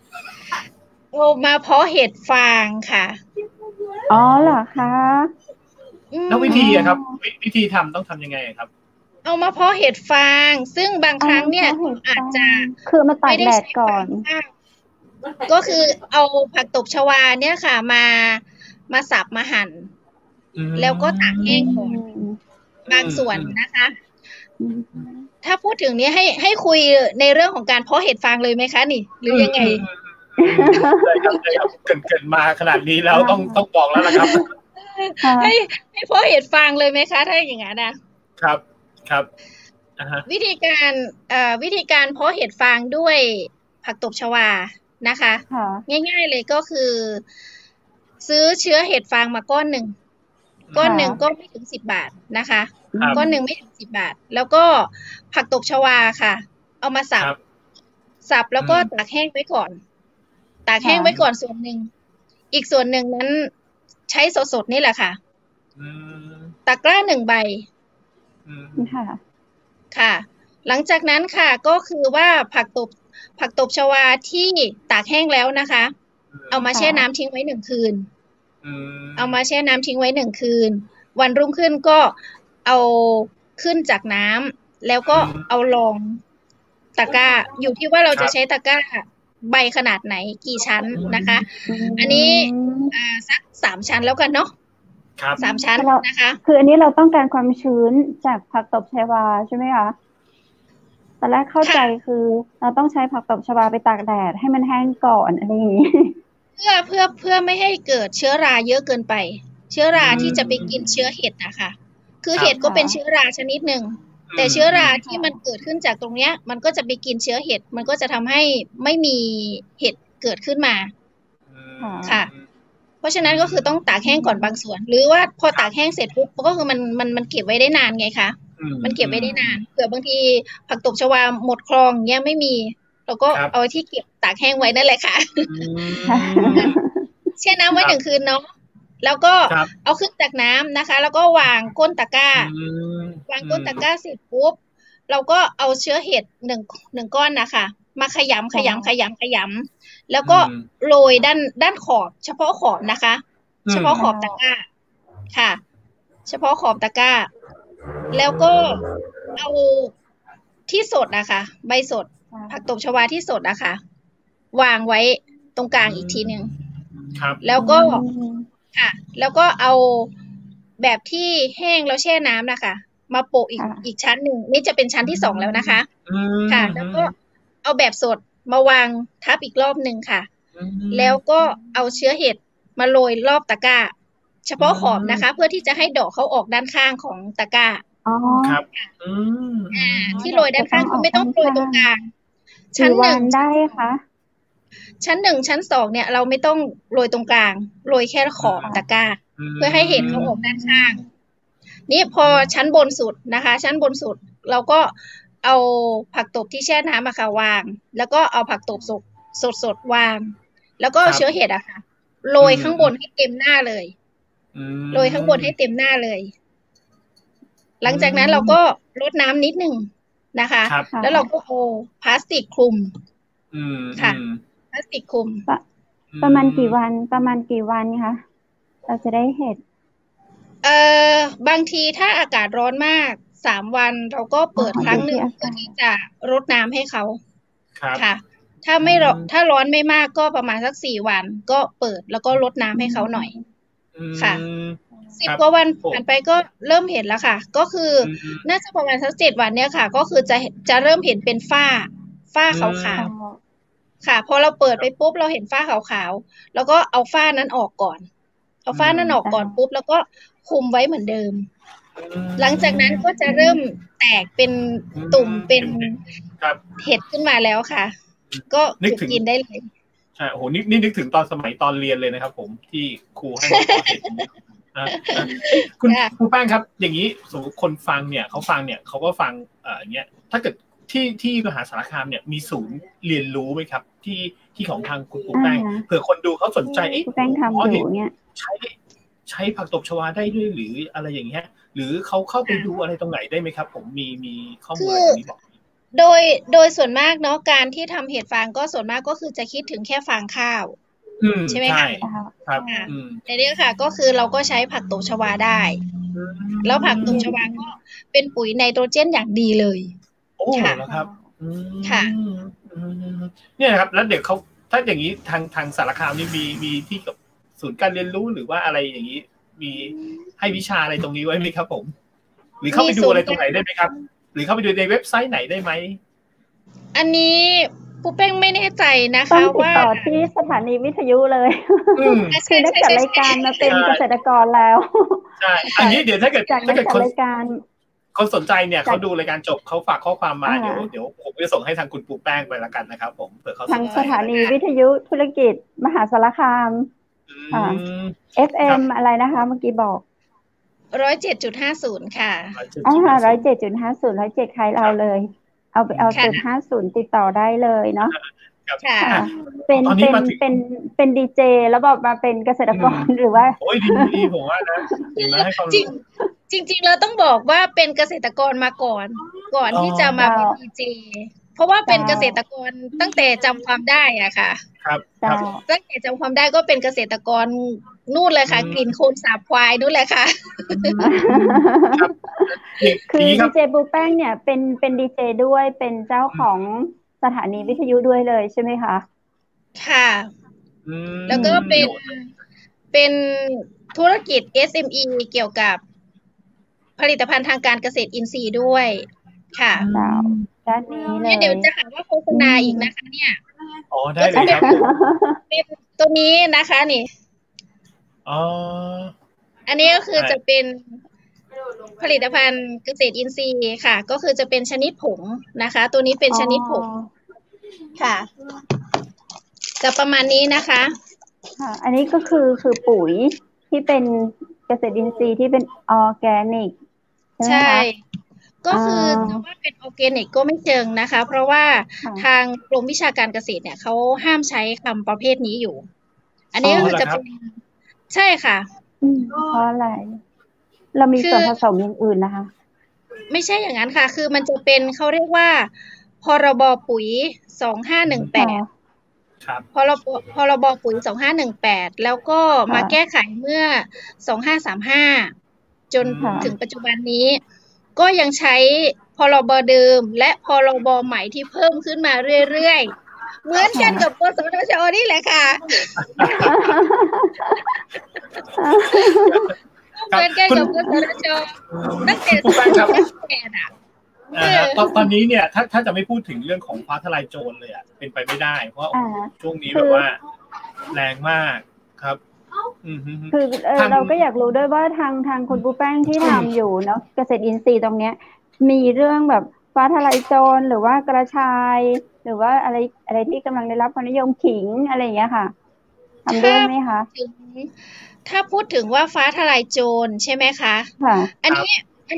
มาเพาะเห็ดฟางค่ะเหรอคะแล้ววิธีอะครับวิธีทำต้องทำยังไงครับเอามาเพาะเห็ดฟางซึ่งบางครั้งเนี่ยอาจจะคือมาตากแดดก่อนก็คือเอาผักตบชวาเนี่ยค่ะมาสับมาหั่นแล้วก็ตากแห้งก่อนบางส่วนนะคะถ้าพูดถึงนี้ให้คุยในเรื่องของการเพาะเห็ดฟางเลยไหมคะนี่หรือยังไงได้ครับเกินมาขนาดนี้แล้วต้องบอกแล้วนะครับให้เพาะเห็ดฟางเลยไหมคะถ้าอย่างนั้นนะครับวิธีการเพาะเห็ดฟางด้วยผักตบชวานะคะง่ายๆเลยก็คือซื้อเชื้อเห็ดฟางมาก้อนหนึ่งก็ไม่ถึง10 บาทนะคะก้อนหนึ่งไม่ถึง10 บาทแล้วก็ผักตบชวาค่ะเอามาสับแล้วก็ตากแห้งไว้ก่อนส่วนหนึ่งอีกส่วนหนึ่งนั้นใช้สดๆนี่แหละค่ะตะกร้า1 ใบค่ะหลังจากนั้นค่ะก็คือว่าผักตบชวาที่ตากแห้งแล้วนะคะเอามาแช่น้ำทิ้งไว้1 คืนวันรุ่งขึ้นก็เอาขึ้นจากน้ำแล้วก็เอาลงตะกร้าอยู่ที่ว่าเราจะใช้ตะกร้าใบขนาดไหนกี่ชั้นนะคะอันนี้สัก3 ชั้นแล้วกันเนาะ3 ชั้นนะคะคืออันนี้เราต้องการความชื้นจากผักตบชวาใช่ไหมคะตอนแรกเข้าใจคือเราต้องใช้ผักตบชวาไปตากแดดให้มันแห้งก่อนอะไรอย่างนี้เพื่อไม่ให้เกิดเชื้อราเยอะเกินไปเชื้อราที่จะไปกินเชื้อเห็ดนะคะคือเห็ดก็เป็นเชื้อราชนิดหนึ่งแต่เชื้อราที่มันเกิดขึ้นจากตรงเนี้ยมันก็จะไปกินเชื้อเห็ดมันก็จะทำให้ไม่มีเห็ดเกิดขึ้นมาค่ะเพราะฉะนั้นก็คือต้องตากแห้งก่อนบางส่วนหรือว่าพอตากแห้งเสร็จปุ๊บก็คือมันเก็บไว้ได้นานไงคะมันเก็บไว้ได้นานเผื่อบางทีผักตบชวาหมดคลองเงี้ยไม่มีเราก็เอาที่เก็บตากแห้งไว้นั่นแหละค่ะแช่น้ำไว้1 คืนเนาะแล้วก็เอาขึ้นจากน้ำนะคะแล้วก็วางก้นตะกร้าวางก้นตะกร้าเสร็จปุ๊บเราก็เอาเชื้อเห็ด1 ก้อนนะคะ มาขยำแล้วก็โรยด้านขอบเฉพาะขอบนะคะเฉพาะขอบตะกร้าค่ะเฉพาะขอบตะกร้าแล้วก็เอาที่สดนะคะใบสดผักตบชวาที่สดนะคะวางไว้ตรงกลางอีกทีนึงครับแล้วก็ค่ะแล้วก็เอาแบบที่แห้งแล้วแช่น้ำนะคะมาโปะอีกชั้นหนึ่งนี่จะเป็นชั้นที่2แล้วนะคะค่ะแล้วก็เอาแบบสดมาวางทับอีกรอบหนึ่งค่ะแล้วก็เอาเชื้อเห็ดมาโรยรอบตะกร้าเฉพาะขอบนะคะเพื่อที่จะให้ดอกเขาออกด้านข้างของตะกร้าครับที่โรยด้านข้างคือไม่ต้องโรยตรงกลางชั้น1ได้คะชั้น1ชั้น2เนี่ยเราไม่ต้องโรยตรงกลางโรยแค่ขอบตะกร้าเพื่อให้เห็ดเขาออกด้านข้างนี่พอชั้นบนสุดนะคะชั้นบนสุดเราก็เอาผักตบที่แช่น้ำวางแล้วก็เอาผักตบสดวางแล้วก็เชื้อเห็ดอะค่ะโรยข้างบนให้เต็มหน้าเลยโรยข้างบนให้เต็มหน้าเลยหลังจากนั้นเราก็รดน้ำนิดหนึ่งนะคะแล้วเราก็เอาพลาสติกคลุมค่ะพลาสติกคลุมประมาณกี่วันคะเราจะได้เห็ดบางทีถ้าอากาศร้อนมาก3 วันเราก็เปิดครั้งหนึ่งเพื่อที่จะรดน้ำให้เขาค่ะถ้าร้อนไม่มากก็ประมาณสัก4 วันก็เปิดแล้วก็รดน้ำให้เขาหน่อยค่ะ10 กว่าวันผ่านไปก็เริ่มเห็นแล้วค่ะก็คือน่าจะประมาณสัก7 วันเนี่ยค่ะก็คือจะเริ่มเห็นเป็นฝ้าขาวๆค่ะพอเราเปิดไปปุ๊บเราเห็นฝ้าขาวๆแล้วก็เอาฝ้านั้นออกก่อนปุ๊บแล้วก็คุมไว้เหมือนเดิมหลังจากนั้นก็จะเริ่มแตกเป็นตุ่มเป็นเห็ดขึ้นมาแล้วค่ะก็กินได้เลยใช่โอ้โหนี่นึกถึงตอนเรียนเลยนะครับผมที่ครูให้เห็ดคุณครูแป้งครับอย่างนี้สมมติคนฟังเนี่ยเขาก็ฟังอย่างเงี้ยถ้าเกิดที่มหาสารคามเนี่ยมีศูนย์เรียนรู้ไหมครับที่ของทางคุณครูแป้งเผื่อคนดูเขาสนใจแป้งทำอยู่เนี่ยใช้ผักตบชวาได้ด้วยหรืออะไรอย่างเงี้ยหรือเขาเข้าไปดูอะไรตรงไหนได้ไหมครับผมมีข้อมูลอะไรตรงนี้บอกโดยส่วนมากเนาะการที่ทำเห็ดฟางก็ส่วนมากก็คือจะคิดถึงแค่ฟางข้าวใช่ไหมคะครับในนี้ค่ะก็คือเราก็ใช้ผักตบชวาได้แล้วผักตบชวาก็เป็นปุ๋ยไนโตรเจนอย่างดีเลยโอ้แล้วครับค่ะเนี่ยครับแล้วเด็กเขาถ้าอย่างนี้ทางสารคามนี่มีที่กับศูนย์การเรียนรู้หรือว่าอะไรอย่างนี้มีให้วิชาอะไรตรงนี้ไว้ไหมครับผมหรือเข้าไปดูอะไรตรงไหนได้ไหมครับหรือเข้าไปดูในเว็บไซต์ไหนได้ไหมอันนี้ปูเป้งไม่แน่ใจนะคะว่าติดต่อที่สถานีวิทยุเลยคือได้จัดรายการมาเป็นเกษตรกรแล้วใช่อันนี้เดี๋ยวถ้าเกิดคนสนใจเนี่ยเขาดูรายการจบเขาฝากข้อความมาเดี๋ยวผมจะส่งให้ทางคุณปูแป้งไปละกันนะครับผมเผื่อเขาทางสถานีวิทยุธุรกิจมหาสารคามFM อะไรนะคะเมื่อกี้บอก107.50 ค่ะ107.50 107ใครเราเลยเอา050ติดต่อได้เลยเนาะค่ะเป็นดีเจแล้วบอกมาเป็นเกษตรกรหรือว่าโอ้ยดีผมว่านะจริงเราต้องบอกว่าเป็นเกษตรกรมาก่อนที่จะมาเป็นดีเจเพราะว่าเป็นเกษตรกรตั้งแต่จำความได้อ่ะค่ะครับตั้งแต่จำความได้ก็เป็นเกษตรกรนู่นเลยค่ะกลิ่นโคลนสาบควายนู่นเลยค่ะคือดีเจปูแป้งเนี่ยเป็นดีเจด้วยเป็นเจ้าของสถานีวิทยุด้วยเลยใช่ไหมคะค่ะแล้วก็เป็นธุรกิจ SME เกี่ยวกับผลิตภัณฑ์ทางการเกษตรอินทรีย์ด้วยค่ะด้านนี้เลยเดี๋ยวจะหาว่าโฆษณาอีกนะคะเนี่ยอ๋อได้เลยครับเป็นตัวนี้นะคะนี่อันนี้ก็คือจะเป็นผลิตภัณฑ์เกษตรอินทรีย์ค่ะก็คือจะเป็นชนิดผงนะคะตัวนี้เป็นชนิดผงค่ะจะประมาณนี้นะคะค่ะอันนี้ก็คือปุ๋ยที่เป็นเกษตรอินทรีย์ที่เป็นออร์แกนิกใช่ก็คือจะว่าเป็นออร์แกนิกก็ไม่เชิงนะคะเพราะว่าทางกรมวิชาการเกษตรเนี่ยเขาห้ามใช้คำประเภทนี้อยู่อันนี้ก็คือจะเป็นใช่ค่ะเพราะอะไรเรามีส่วนผสมอย่างอื่นนะคะไม่ใช่อย่างนั้นค่ะคือมันจะเป็นเขาเรียกว่าพ รบปุ๋ย2518ครับพรบปุ๋ย2518แล้วก็มาแก้ไขเมื่อ2535จนถึงปัจจุบันนี้ก็ยังใช้พรบเดิมและพรบใหม่ที่เพิ่มขึ้นมาเรื่อยๆเหมือนกันกับกสทช.นี่แหละค่ะเหมือนกันกับกสทช.ตั้งแต่2018ตอนนี้เนี่ยถ้าจะไม่พูดถึงเรื่องของฟ้าทลายโจรเลยอ่ะเป็นไปไม่ได้เพราะช่วงนี้แบบว่าแรงมากครับคือเราก็อยากรู้ด้วยว่าทางคุณปูแป้งที่ทำอยู่เนาะเกษตรอินทรีย์ตรงเนี้ยมีเรื่องแบบฟ้าทลายโจรหรือว่ากระชายหรือว่าอะไรที่กำลังได้รับความนิยมขิงอะไรอย่างเงี้ยค่ะทำด้วยไหมคะถ้าพูดถึงว่าฟ้าทลายโจรใช่ไหมคะค่ะอัน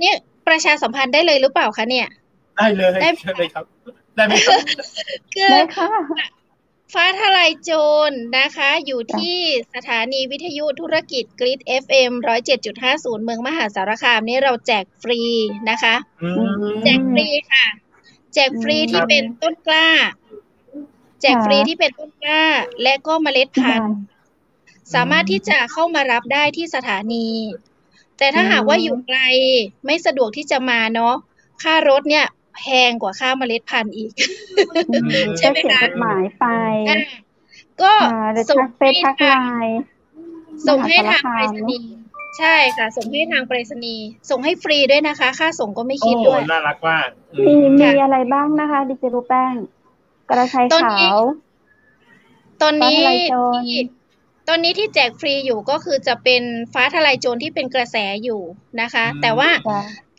นี้ประชาสัมพันธ์ได้เลยหรือเปล่าคะเนี่ยได้เลยครับได้ไหมครับได้ค่ะฟ้าทลายโจรนะคะอยู่ที่สถานีวิทยุธุรกิจกรีฑ FM 107.50 เมืองมหาสารคามนี่เราแจกฟรีนะคะแจกฟรีค่ะแจกฟรีที่เป็นต้นกล้าแจกฟรีที่เป็นต้นกล้าและก็เมล็ดพันธุ์สามารถที่จะเข้ามารับได้ที่สถานีแต่ถ้าหากว่าอยู่ไกลไม่สะดวกที่จะมาเนาะค่ารถเนี่ยแพงกว่าค่าเมล็ดพันธุ์อีกใช่ไหมคะหมายไปก็ส่งให้ทางไปรษณีย์ใช่ค่ะส่งให้ทางไปรษณีย์ส่งให้ฟรีด้วยนะคะค่าส่งก็ไม่คิดด้วยน่ารักมากมีอะไรบ้างนะคะดิเจรูแป้งกระชายขาวตอนนี้ที่แจกฟรีอยู่ก็คือจะเป็นฟ้าทลายโจรที่เป็นกระแสอยู่นะคะแต่ว่า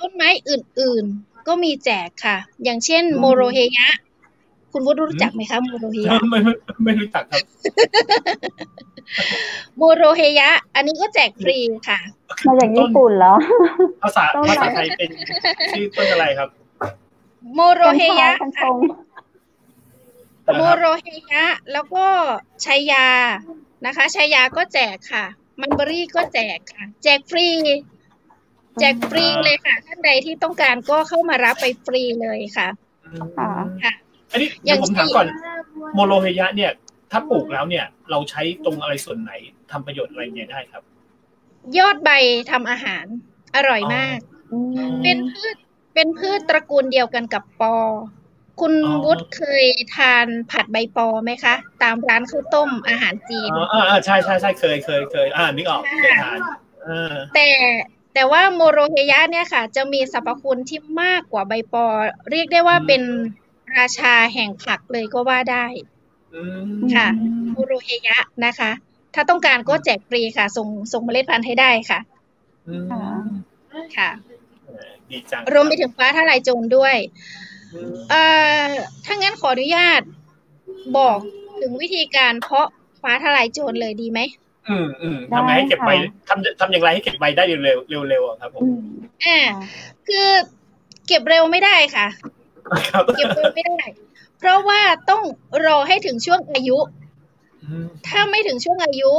ต้นไม้อื่นๆก็มีแจกค่ะอย่างเช่นโมโรเฮยะคุณวุฒิรู้จักไหมคะโมโรเฮยะไม่รู้จักครับโมโรเฮยะอันนี้ก็แจกฟรีค่ะมาจากญี่ปุ่นเหรอภาษาไทยเป็นชื่อต้นอะไรครับโมโรเฮยะโมโรเฮยะแล้วก็ชัยยานะคะชัยยาก็แจกค่ะมันเบอรี่ก็แจกค่ะแจกฟรีเลยค่ะท่านใดที่ต้องการก็เข้ามารับไปฟรีเลยค่ะค่ะอันนี้ผมถามก่อนโมโรเฮยะเนี่ยถ้าปลูกแล้วเนี่ยเราใช้ตรงอะไรส่วนไหนทำประโยชน์อะไรเนี่ยได้ครับยอดใบทำอาหารอร่อยมากเป็นพืชตระกูลเดียวกันกับปอคุณวุฒิเคยทานผัดใบปอไหมคะตามร้านข้าวต้มอาหารจีนใช่เคยนึกออกเคยทานแต่ว่าโมโรเฮยะเนี่ยค่ะจะมีสรรพคุณที่มากกว่าใบปอเรียกได้ว่าเป็นราชาแห่งผักเลยก็ว่าได้ค่ะโมโรเฮยะนะคะถ้าต้องการก็แจกฟรีค่ะส่งเมล็ดพันธุ์ให้ได้ค่ะค่ะดีจังรวมไปถึงฟ้าทลายโจรด้วยถ้างั้นขออนุญาตบอกถึงวิธีการเพาะฟ้าทลายโจรเลยดีไหมทำไงให้เก็บใบทำอย่างไรให้เก็บใบได้เร็วครับผมคือเก็บเร็วไม่ได้ค่ะเก็บเร็วไม่ได้เพราะว่าต้องรอให้ถึงช่วงอายุถ้าไม่ถึงช่วงอายุ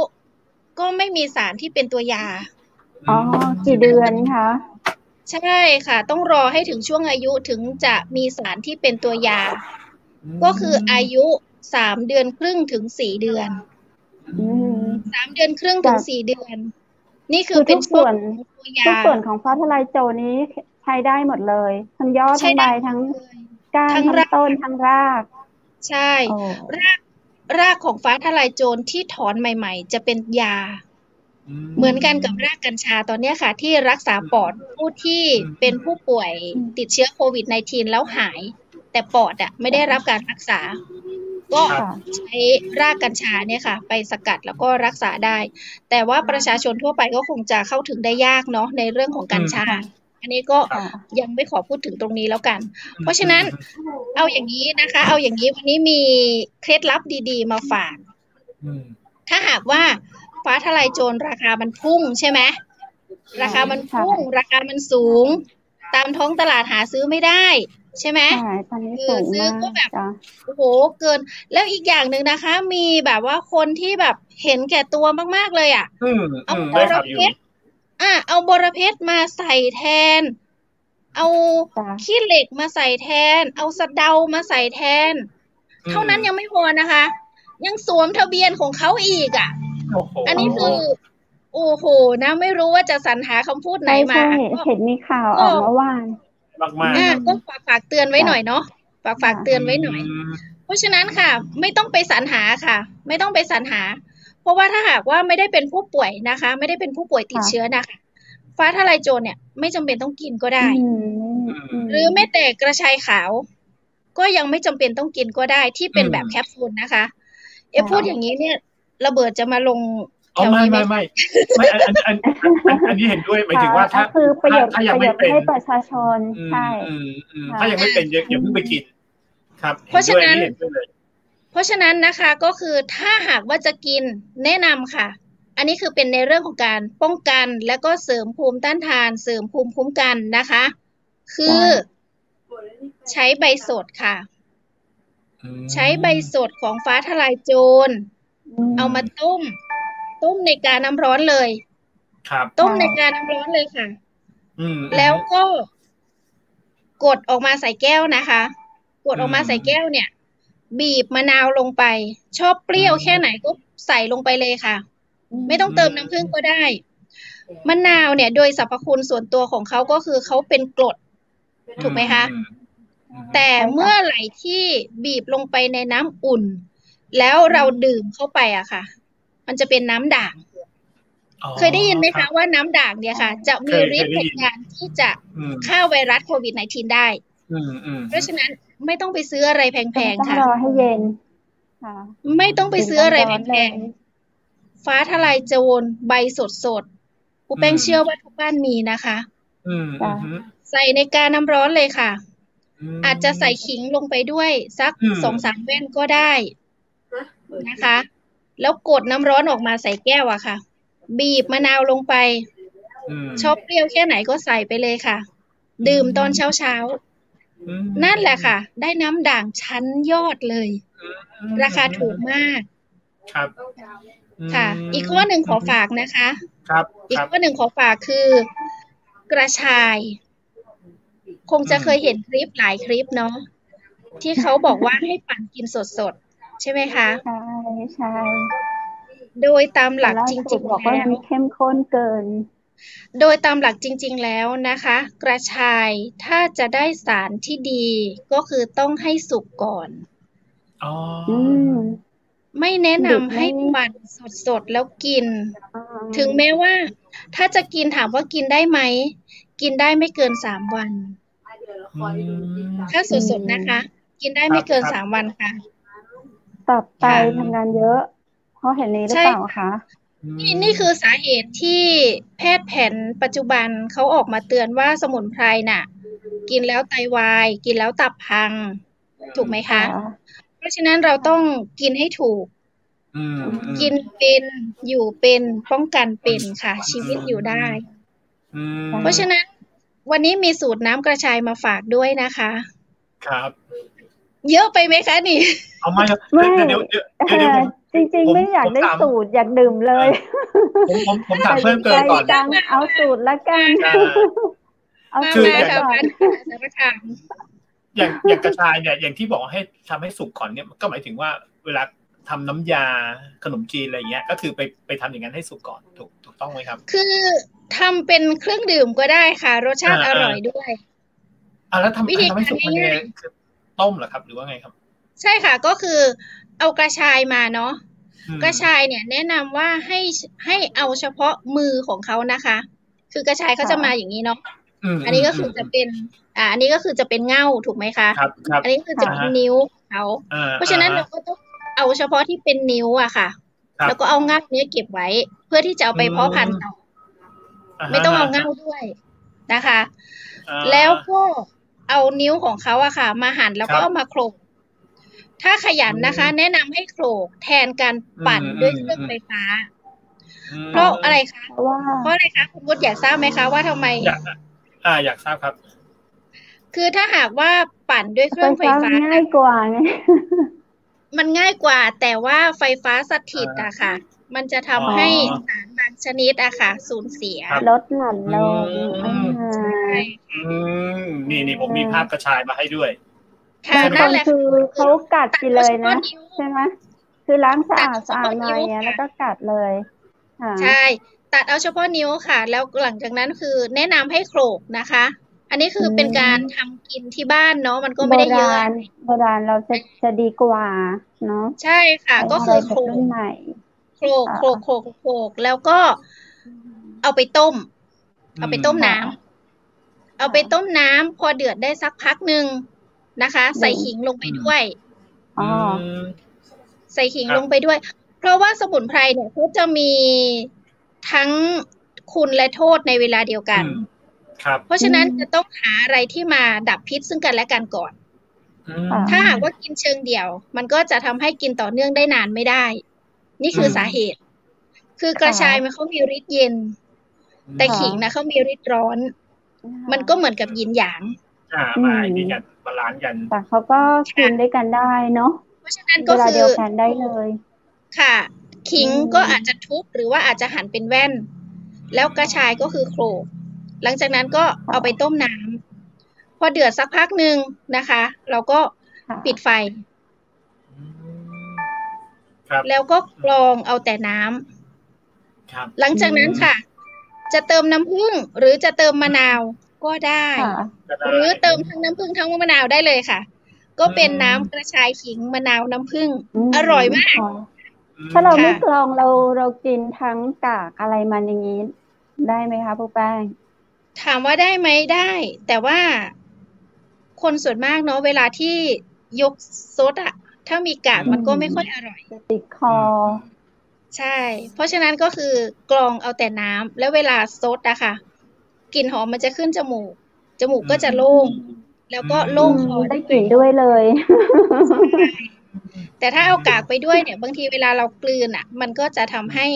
ก็ไม่มีสารที่เป็นตัวยากี่เดือนคะใช่ค่ะต้องรอให้ถึงช่วงอายุถึงจะมีสารที่เป็นตัวยาก็คืออายุ3 เดือนครึ่งถึง4 เดือน3 เดือนครึ่งถึง4 เดือนนี่คือเป็นส่วนทุกส่วนของฟ้าทลายโจรนี้ใช้ได้หมดเลยทั้งยอดทั้งใบทั้งก้านทั้งต้นทั้งรากใช่รากของฟ้าทลายโจรที่ถอนใหม่ๆจะเป็นยาเหมือนกันกับรากกัญชาตอนนี้ค่ะที่รักษาปอดผู้ที่เป็นผู้ป่วยติดเชื้อโควิด -19 แล้วหายแต่ปอดไม่ได้รับการรักษาก็ใช้รากกัญชาเนี่ยค่ะไปสกัดแล้วก็รักษาได้แต่ว่าประชาชนทั่วไปก็คงจะเข้าถึงได้ยากเนาะในเรื่องของกัญชาอันนี้ก็ยังไม่ขอพูดถึงตรงนี้แล้วกันเพราะฉะนั้นเอาอย่างนี้นะคะเอาอย่างนี้วันนี้มีเคล็ดลับดีๆมาฝากถ้าหากว่าฟ้าทลายโจรราคามันพุ่งใช่ไหมราคามันพุ่งราคามันสูงตามท้องตลาดหาซื้อไม่ได้ใช่ไหมคือซื้อก็แบบโอ้โหเกินแล้วอีกอย่างหนึ่งนะคะมีแบบว่าคนที่แบบเห็นแก่ตัวมากๆเลยเอาบรเพชรมาใส่แทน เอา จ้ะ ขี้เหล็กมาใส่แทน เอาสะเดามาใส่แทน เท่านั้นยังไม่พอนะคะ ยังสวมทะเบียนของเขาอีกอ่ะ โอ้โห อันนี้คือโอ้โหนะไม่รู้ว่าจะสรรหาคำพูดไหน ใช่ มา ใช่เห็นมีข่าวออกเมื่อวาน มากๆครับ ก็ฝากเตือนไว้หน่อยเนาะฝากเตือนไว้หน่อย เพราะฉะนั้นค่ะ ไม่ต้องไปสรรหาค่ะ ไม่ต้องไปสรรหา เพราะว่าถ้าหากว่าไม่ได้เป็นผู้ป่วยนะคะ ไม่ได้เป็นผู้ป่วยติด ค่ะ เชื้อนะคะฟ้าทะลายโจรเนี่ย ไม่จำเป็นต้องกินก็ได้ ม หรือแม้แต่กระชายขาว ก็ยังไม่จำเป็นต้องกินก็ได้ที่เป็นแบบแคปซูลนะคะพูดอย่างนี้เนี่ย ระเบิดจะมาลงแถวนี้ไหม ไม่อันนี้เห็นด้วยหมายถึงว่าถ้า คือประโยชน์ ถ้ายังไม่เป็น ให้ประชาชนใช่ ถ้ายังไม่เป็นอย่าเพิ่งไปกินครับ เพราะฉะนั้น เห็นด้วยเลย เพราะฉะนั้นนะคะก็คือถ้าหากว่าจะกินแนะนำค่ะ อันนี้คือเป็นในเรื่องของการป้องกันและก็เสริมภูมิต้านทาน เสริมภูมิคุ้มกันนะคะ คือใช้ใบสดค่ะ ใช้ใบสดของฟ้าทะลายโจรเอามาต้มในกาน้ำร้อนเลย ครับ ต้มในกาน้ำร้อนเลยค่ะ ม แล้วก็กดออกมาใส่แก้วนะคะ กดออกมาใส่แก้วเนี่ย บีบมะนาวลงไป ชอบเปรี้ยวแค่ไหนก็ใส่ลงไปเลยค่ะ ไม่ต้องเติมน้ำผึ้งก็ได้มะนาวเนี่ยโดยสรรพคุณส่วนตัวของเขาก็คือเขาเป็นกรดถูกไหมคะ แต่เมื่อไหร่ที่บีบลงไปในน้ำอุ่น แล้วเราดื่มเข้าไปอะค่ะ มันจะเป็นน้ำด่าง เคยได้ยินไหมคะว่าน้ำด่างเนี่ยค่ะ จะมีฤทธิ์ในการที่จะฆ่าไวรัสโควิด -19 ได้เพราะฉะนั้นไม่ต้องไปซื้ออะไรแพงๆค่ะ ต้องรอให้เย็นค่ะ ไม่ต้องไปซื้ออะไรแพงๆฟ้าทะลายโจรใบสดๆผู้แป้งเชื่อว่าทุกบ้านมีนะคะใส่ในกาน้ำร้อนเลยค่ะ อาจจะใส่ขิงลงไปด้วยสัก2-3 แว่นก็ได้นะคะ แล้วกดน้ำร้อนออกมาใส่แก้วอะค่ะ บีบมะนาวลงไปชอบเปรี้ยวแค่ไหนก็ใส่ไปเลยค่ะ ดื่มตอนเช้าๆนั่นแหละค่ะ ได้น้ำด่างชั้นยอดเลย ราคาถูกมากครับค่ะ อีกข้อหนึ่งขอฝากนะคะ ครับอีกข้อหนึ่งขอฝากคือกระชาย คงจะเคยเห็นคลิปหลายคลิปเนาะที่เขาบอกว่าให้ปั่นกินสดๆใช่ไหมคะใช่ โดยตามหลักจริงๆ บอกว่ามันเข้มข้นเกิน โดยตามหลักจริงๆแล้วนะคะ กระชายถ้าจะได้สารที่ดีก็คือต้องให้สุกก่อนไม่แนะนำให้ปั่นสดๆแล้วกินถึงแม้ว่าถ้าจะกินถามว่ากินได้ไหมกินได้ไม่เกิน3 วันถ้าสดๆนะคะ กินได้ไม่เกิน3 วันค่ะตับไตทำงานเยอะเพราะเห็นนี้หรือเปล่าคะนี่คือสาเหตุที่แพทย์แผนปัจจุบันเขาออกมาเตือนว่าสมุนไพรน่ะกินแล้วไตวายกินแล้วตับพังถูกไหมคะเพราะฉะนั้นเราต้องกินให้ถูกกินเป็นอยู่เป็นป้องกันเป็นค่ะชีวิตอยู่ได้เพราะฉะนั้นวันนี้มีสูตรน้ำกระชายมาฝากด้วยนะคะครับเยอะไปไหมคะนี่เอามาเดี๋ยวจริงๆไม่อยากได้สูตรอยากดื่มเลยผมถามเพิ่มเติมก่อนเอาสูตรละกันเอาสูตรก่อนอย่างกระชายเนี่ยอย่างที่บอกให้ทำให้สุกก่อนเนี่ยก็หมายถึงว่าเวลาทำน้ำยาขนมจีนอะไรเงี้ยก็คือไปทำอย่างนั้นให้สุกก่อนถูกต้องไหมครับคือทำเป็นเครื่องดื่มก็ได้ค่ะรสชาติอร่อยด้วยแล้วทำให้สุกมันเนี่ยต้มเหรอครับหรือว่าไงครับใช่ค่ะก็คือเอากระชายมาเนาะกระชายเนี่ยแนะนำว่าให้เอาเฉพาะมือของเขานะคะคือกระชายเขาจะมาอย่างนี้เนาะอันนี้ก็คือจะเป็นอันนี้ก็คือจะเป็นเง่าถูกไหมคะอันนี้คือจะเป็นนิ้วเขาเพราะฉะนั้นเราก็ต้องเอาเฉพาะที่เป็นนิ้วอะค่ะแล้วก็เอาเง่าเนี้ยเก็บไว้เพื่อที่จะเอาไปเพาะพันธุ์ต่อไม่ต้องเอาเง่าด้วยนะคะแล้วก็เอานิ้วของเขาอะค่ะมาหั่นแล้วก็เอามาโขลกถ้าขยันนะคะแนะนำให้โขลกแทนการปั่นด้วยเครื่องไฟฟ้าเพราะอะไรคะเพราะอะไรคะคุณวุฒิอยากทราบไหมคะว่าทำไมอยากทราบครับคือถ้าหากว่าปั่นด้วยเครื่องไฟฟ้าง่ายกว่าไงมันง่ายกว่าแต่ว่าไฟฟ้าสถิตอะค่ะ มันจะทำให้สารบางชนิดอะค่ะสูญเสียลดหลั่นลงนี่ผมมีภาพกระชายมาให้ด้วยค่ะนั่นแหละคือเขากัดกินเลยนะใช่ไหมคือล้างสะอาดมาแล้วก็กัดเลยใช่ตัดเอาเฉพาะนิ้วค่ะแล้วหลังจากนั้นคือแนะนำให้โขลกนะคะอันนี้คือเป็นการทำกินที่บ้านเนาะมันก็ไม่ได้เยอะโบราณเราจะดีกว่าเนาะใช่ค่ะก็คือโขลกแล้วก็เอาไปต้มน้ำพอเดือดได้สักพักหนึ่งนะคะใส่ขิงลงไปด้วยใส่ขิงลงไปด้วยเพราะว่าสมุนไพรเนี่ยเขาจะมีทั้งคุณและโทษในเวลาเดียวกันเพราะฉะนั้นจะต้องหาอะไรที่มาดับพิษซึ่งกันและกันก่อนถ้าหากว่ากินเชิงเดี่ยวมันก็จะทำให้กินต่อเนื่องได้นานไม่ได้นี่คือสาเหตุคือกระชายมันเขามีฤทธิ์เย็นแต่ขิงนะเขามีฤทธิ์ร้อนมันก็เหมือนกับยินหยางมาดีกันบาลานซ์กันแต่เขาก็กินด้วยกันได้เนาะเพราะฉะนั้นก็คือเดียวกันได้เลยค่ะขิงก็อาจจะทุบหรือว่าอาจจะหั่นเป็นแว่นแล้วกระชายก็คือโขลกหลังจากนั้นก็เอาไปต้มน้ำพอเดือดสักพักหนึ่งนะคะเราก็ปิดไฟแล้วก็กรองเอาแต่น้ำหลังจากนั้นค่ะจะเติมน้ำผึ้งหรือจะเติมมะนาวก็ได้หรือเติมทั้งน้ำผึ้งทั้งมะนาวได้เลยค่ะก็เป็นน้ำกระชายขิงมะนาวน้ำผึ้งอร่อยมากถ้าเราไม่กรองเรากินทั้งกากอะไรมันอย่างนี้ได้ไหมคะพวกแป้งถามว่าได้ไหมได้แต่ว่าคนส่วนมากเนาะเวลาที่ยกซดอะถ้ามีกากมันก็ไม่ค่อยอร่อยติดคอใช่เพราะฉะนั้นก็คือกรองเอาแต่น้ำแล้วเวลาซดอะค่ะกลิ่นหอมมันจะขึ้นจมูกก็จะโล่งแล้วก็โล่งคอได้กลิ่นด้วยเลยแต่ถ้าเอากากไปด้วยเนี่ยบางทีเวลาเรากลืนอ่ะมันก็จะทำให้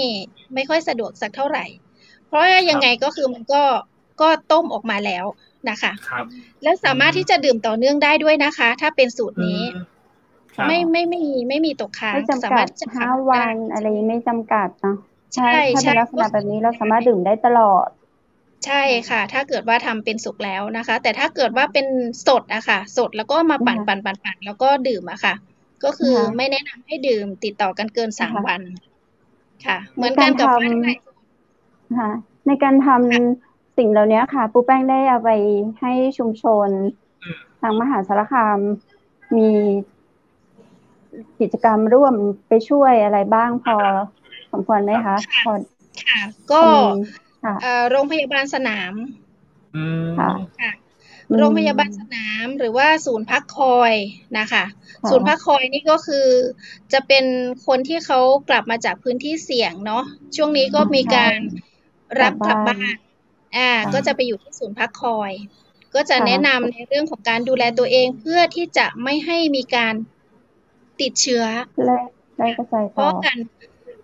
ไม่ค่อยสะดวกสักเท่าไหร่เพราะยังไงก็คือมันก็ต้มออกมาแล้วนะคะแล้วสามารถที่จะดื่มต่อเนื่องได้ด้วยนะคะถ้าเป็นสูตรนี้ไม่มีตกค้างสามารถ5 วันอะไรไม่จำกัดเนาะใช่ถ้าเป็นลักษณะแบบนี้เราสามารถดื่มได้ตลอดใช่ค่ะถ้าเกิดว่าทำเป็นสุกแล้วนะคะแต่ถ้าเกิดว่าเป็นสดอะค่ะสดแล้วก็มาปั่นแล้วก็ดื่มอะค่ะก็คือไม่แนะนำให้ดื่มติดต่อกันเกิน3 วันค่ะเหมือนกันกับค่ะในการทำสิ่งเหล่านี้ค่ะปูแป้งได้เอาไปให้ชุมชนทางมหาสารคามมีกิจกรรมร่วมไปช่วยอะไรบ้างพอสมควรไหมคะค่ะก็โรงพยาบาลสนามค่ะโรงพยาบาลสนามหรือว่าศูนย์พักคอยนะคะศูนย์พักคอยนี่ก็คือจะเป็นคนที่เขากลับมาจากพื้นที่เสี่ยงเนาะช่วงนี้ก็มีการรับกลับบ้านก็จะไปอยู่ที่ศูนย์พักคอยก็จะแนะนำในเรื่องของการดูแลตัวเองเพื่อที่จะไม่ให้มีการติดเชื้อเพราะ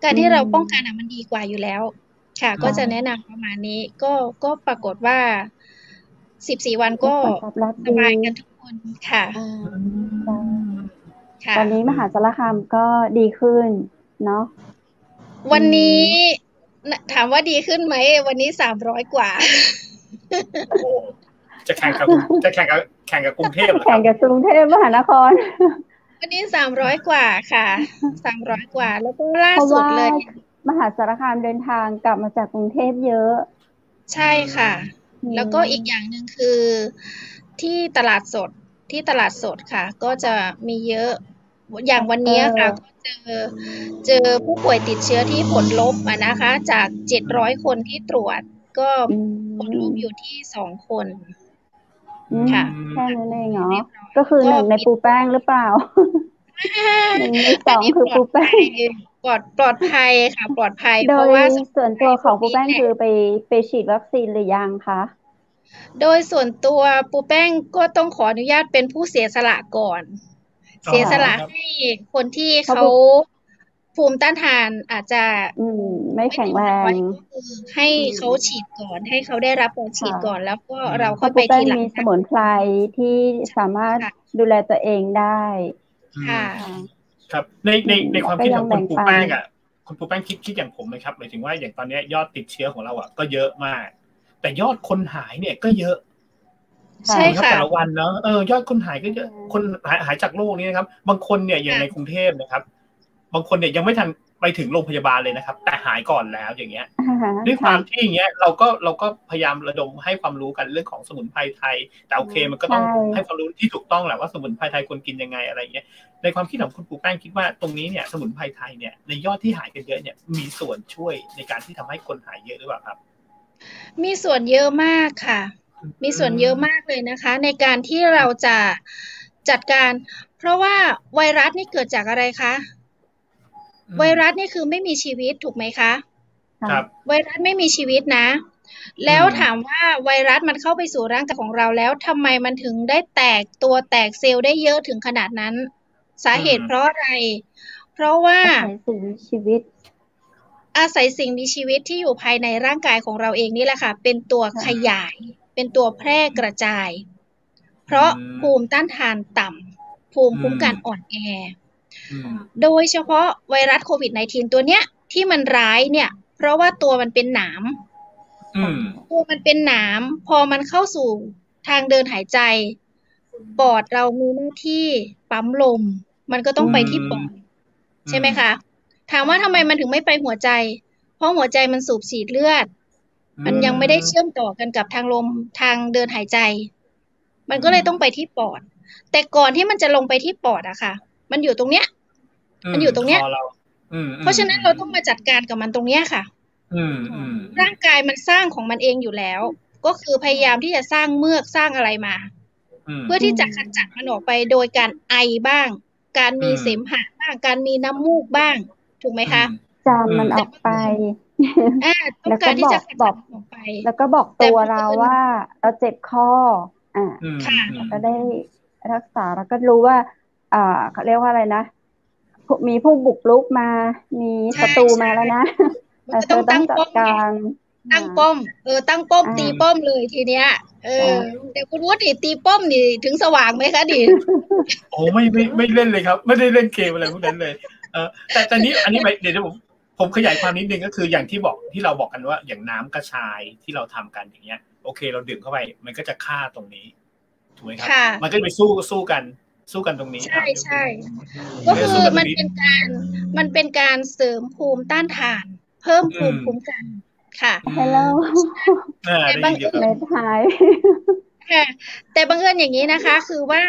การที่เราป้องกันมันดีกว่าอยู่แล้วค่ะก็จะแนะนำประมาณนี้ก็ปรากฏว่า14 วันก็สบายกันทุกคนค่ะตอนนี้มหาสารคามก็ดีขึ้นเนาะวันนี้ถามว่าดีขึ้นไหมวันนี้300 กว่าจะแข่งกับกรุงเทพแข่งกับกรุงเทพมหานครวันนี้300 กว่าค่ะ300 กว่าแล้วก็ล่าสุดเลยมหาสารคามเดินทางกลับมาจากกรุงเทพเยอะใช่ค่ะแล้วก็อีกอย่างหนึ่งคือที่ตลาดสดค่ะก็จะมีเยอะอย่างวันนี้ค่ะก็เจอผู้ป่วยติดเชื้อที่ผลลบนะคะจาก700 คนที่ตรวจก็ผลลบอยู่ที่2 คนค่ะแค่นั้นเองเหรอก็คือ1ในปูแป้งหรือเปล่า1ใน2คือปูแป้งปลอดภัยค่ะปลอดภัยเพราะว่าส่วนตัวของปูแป้งคือไปฉีดวัคซีนหรือยังคะโดยส่วนตัวปูแป้งก็ต้องขออนุญาตเป็นผู้เสียสละก่อนเสียสละให้คนที่เขาภูมิต้านทานอาจจะไม่แข็งแรงให้เขาฉีดก่อนให้เขาได้รับการฉีดก่อนแล้วก็เราค่อยไปทีหลังมีสมุนไพรที่สามารถดูแลตัวเองได้ค่ะครับในความคิดของคุณปูแป้งอ่ะ คุณปูแป้งคิดอย่างผมไหมครับหมายถึงว่าอย่างตอนนี้ยอดติดเชื้อของเราอ่ะก็เยอะมากแต่ยอดคนหายเนี่ยก็เยอะใช่ค่ะแต่ละวันเนาะยอดคนหายก็เยอะคนหายจากโรคนี้นะครับบางคนเนี่ยอย่างในกรุงเทพนะครับบางคนเนี่ยยังไม่ทันไปถึงโรงพยาบาลเลยนะครับแต่หายก่อนแล้วอย่างเงี้ยด้วยความที่อย่างเงี้ยเราก็พยายามระดมให้ความรู้กันเรื่องของสมุนไพรไทยแต่โอเคมันก็ต้องให้ความรู้ที่ถูกต้องแหละว่าสมุนไพรไทยควรกินยังไงอะไรเงี้ยในความคิดของคุณปูแป้งคิดว่าตรงนี้เนี่ยสมุนไพรไทยเนี่ยในยอดที่หายกันเยอะเนี่ยมีส่วนช่วยในการที่ทำให้คนหายเยอะหรือเปล่าครับมีส่วนเยอะมากค่ะมีส่วนเยอะมากเลยนะคะในการที่เราจะจัดการเพราะว่าไวรัสนี่เกิดจากอะไรคะไวรัสนี่คือไม่มีชีวิตถูกไหมคะครับไวรัสไม่มีชีวิตนะแล้วถามว่าไวรัสมันเข้าไปสู่ร่างกายของเราแล้วทำไมมันถึงได้แตกตัวแตกเซลล์ได้เยอะถึงขนาดนั้นสาเหตุเพราะอะไรเพราะว่าสิ่งมีชีวิตอาศัยสิ่งมีชีวิตที่อยู่ภายในร่างกายของเราเองนี่แหละค่ะเป็นตัวขยายเป็นตัวแพร่กระจายเพราะภูมิต้านทานต่ำภูมิคุ้มกันอ่อนแอโดยเฉพาะไวรัสโควิด -19 ตัวเนี้ยที่มันร้ายเนี่ยเพราะว่าตัวมันเป็นหนามตัวมันเป็นหนามพอมันเข้าสู่ทางเดินหายใจปอดเรามีหน้าที่ปั๊มลมมันก็ต้องไปที่ปอดใช่ไหมคะถามว่าทำไมมันถึงไม่ไปหัวใจเพราะหัวใจมันสูบฉีดเลือดมันยังไม่ได้เชื่อมต่อกันกับทางลมทางเดินหายใจมันก็เลยต้องไปที่ปอดแต่ก่อนที่มันจะลงไปที่ปอดอะค่ะมันอยู่ตรงเนี้ยมันอยู่ตรงเนี้ยเพราะฉะนั้นเราต้องมาจัดการกับมันตรงเนี้ยค่ะร่างกายมันสร้างของมันเองอยู่แล้วก็คือพยายามที่จะสร้างเมือกสร้างอะไรมาเพื่อที่จะขจัดมันออกไปโดยการไอบ้างการมีเสมหะบ้างการมีน้ำมูกบ้างถูกไหมคะจามมันออกไปต้องการที่จะขจัดออกไปแล้วก็บอกตัวเราว่าเราเจ็บคอก็ได้รักษาแล้วก็รู้ว่าเขาเรียกว่าอะไรนะมีผู้บุกรุกมามีศัตรูมาแล้วนะต้องตั้งป้อมตั้งป้อมตีป้อมเลยทีเนี้ยเดี๋ยวคุณวุฒิตีป้อมนี่ถึงสว่างไหมคะดิโอ้ไม่เล่นเลยครับไม่ได้เล่นเกมอะไรพวกนั้นเลยแต่นี้อันนี้เดี๋ยวผมขยายความนิดนึงก็คืออย่างที่เราบอกกันว่าอย่างน้ำกระชายที่เราทำกันอย่างเงี้ยโอเคเราดื่มเข้าไปมันก็จะฆ่าตรงนี้ถูกไหมครับมันก็จะไปสู้กันตรงนี้ใช่ก็คือมันเป็นการเสริมภูมิต้านทานเพิ่มภูมิคุ้มกันค่ะฮัลโหลแต่บางเอิญแต่บางเอิญอย่างนี้นะคะคือว่า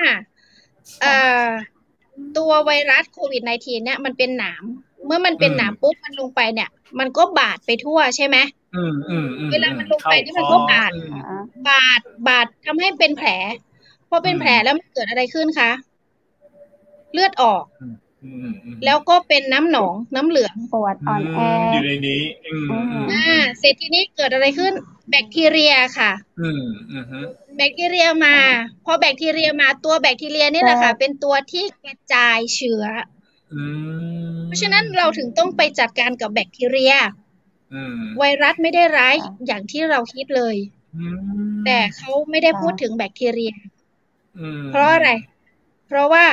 ตัวไวรัสโควิด -19 เนี่ยมันเป็นหนามเมื่อมันเป็นหนามปุ๊บมันลงไปเนี่ยมันก็บาดไปทั่วใช่ไหมเวลามันลงไปนี่มันก็บาดทำให้เป็นแผลพอเป็นแผลแล้วมันเกิดอะไรขึ้นคะเลือดออกแล้วก็เป็นน้ำหนองน้ำเหลืองปวดอ่อนแออยู่ในนี้เสร็จทีนี้เกิดอะไรขึ้นแบคทีเรียค่ะแบคทีเรียมาพอแบคทีเรียมาตัวแบคทีเรียนี่แหละค่ะเป็นตัวที่กระจายเชื้อเพราะฉะนั้นเราถึงต้องไปจัดการกับแบคทีเรียไวรัสไม่ได้ร้ายอย่างที่เราคิดเลยแต่เขาไม่ได้พูดถึงแบคทีเรียเพราะอะไรเพราะว่า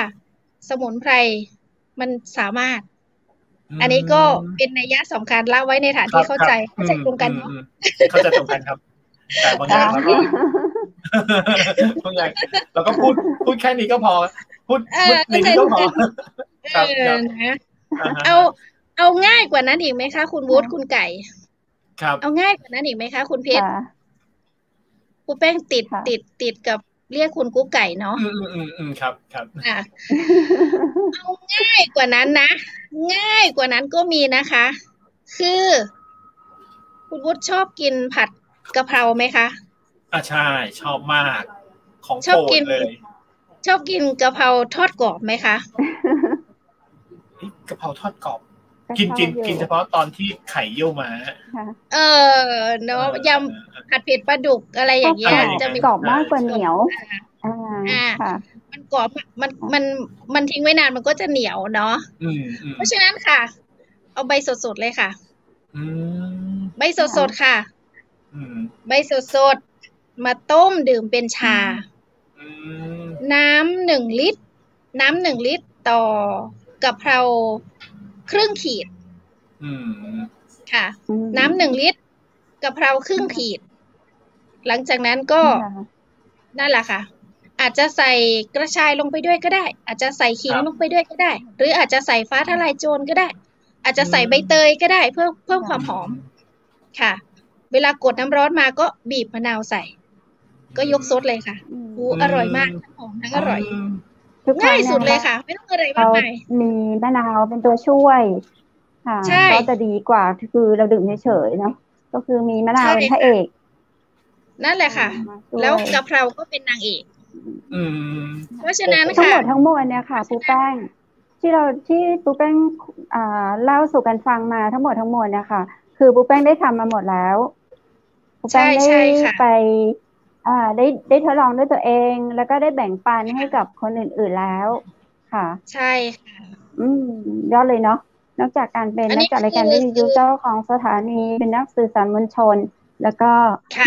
สมุนไพรมันสามารถอันนี้ก็เป็นนัยยะสำคัญเล่าไว้ในฐานที่เข้าใจตรงกันเนาะเข้าใจตรงกันครับแต่บางอย่างเราก็บางอย่างเราก็พูดแค่นี้ก็พอพูดในนี้ก็พอครับนะเอาง่ายกว่านั้นอีกไหมคะคุณวุฒิคุณไก่ครับเอาง่ายกว่านั้นอีกไหมคะคุณเพชรคุณแป้งติดกับเรียกคุณกุ๊กไก่เนาะครับเอาง่ายกว่านั้นนะง่ายกว่านั้นก็มีนะคะคือคุณวุฒิชอบกินผัดกะเพราไหมคะใช่ชอบมากของโปรดเลยชอบกินกะเพราทอดกรอบไหมคะกะเพราทอดกรอบกินเฉพาะตอนที่ไข่เยี่ยวม้าเนาะยำผัดเผ็ดปลาดุกอะไรอย่างเงี้ยจะมีกรอบมากกว่าเหนียวมันกรอบมันทิ้งไว้นานมันก็จะเหนียวเนาะเพราะฉะนั้นค่ะเอาใบสดๆเลยค่ะใบสดๆค่ะใบสดๆมาต้มดื่มเป็นชาน้ำ1 ลิตรต่อกะเพราครึ่งขีด อืมค่ะ อืม น้ำ1 ลิตรกะเพราครึ่งขีด หลังจากนั้นก็นั่นแหละค่ะ อาจจะใส่กระชายลงไปด้วยก็ได้ อาจจะใส่ขิงลงไปด้วยก็ได้ หรืออาจจะใส่ฟ้าทะลายโจรก็ได้ อาจจะใส่ใบเตยก็ได้เพื่อเพิ่มความหอมค่ะ เวลากดน้ำร้อนมาก็บีบมะนาวใส่ ก็ยกซดเลยค่ะอร่อยมากทั้งหอมทั้งอร่อยง่ายสุดเลยค่ะ ไม่ต้องอะไรมากมายมีมะนาวเป็นตัวช่วยค่ะก็จะดีกว่าคือเราดื่มเฉยๆเนาะก็คือมีมะนาวเป็นพระเอกนั่นแหละค่ะ แล้วกะเพราก็เป็นนางเอกเพราะฉะนั้นทั้งหมดทั้งมวลเนี่ยค่ะปูแป้งที่ปูแป้งเล่าสู่กันฟังมาทั้งหมดทั้งมวลเนี่ยค่ะคือปูแป้งได้ทำมาหมดแล้วปูแป้งได้ไปได้ทดลองด้วยตัวเองแล้วก็ได้แบ่งปันให้กับคนอื่นๆแล้วค่ะใช่ค่ะยอดเลยเนาะนอกจากการเป็นนักจัดรายการวิทยุเจ้าของสถานีเป็นนักสื่อสารมวลชนแล้วก็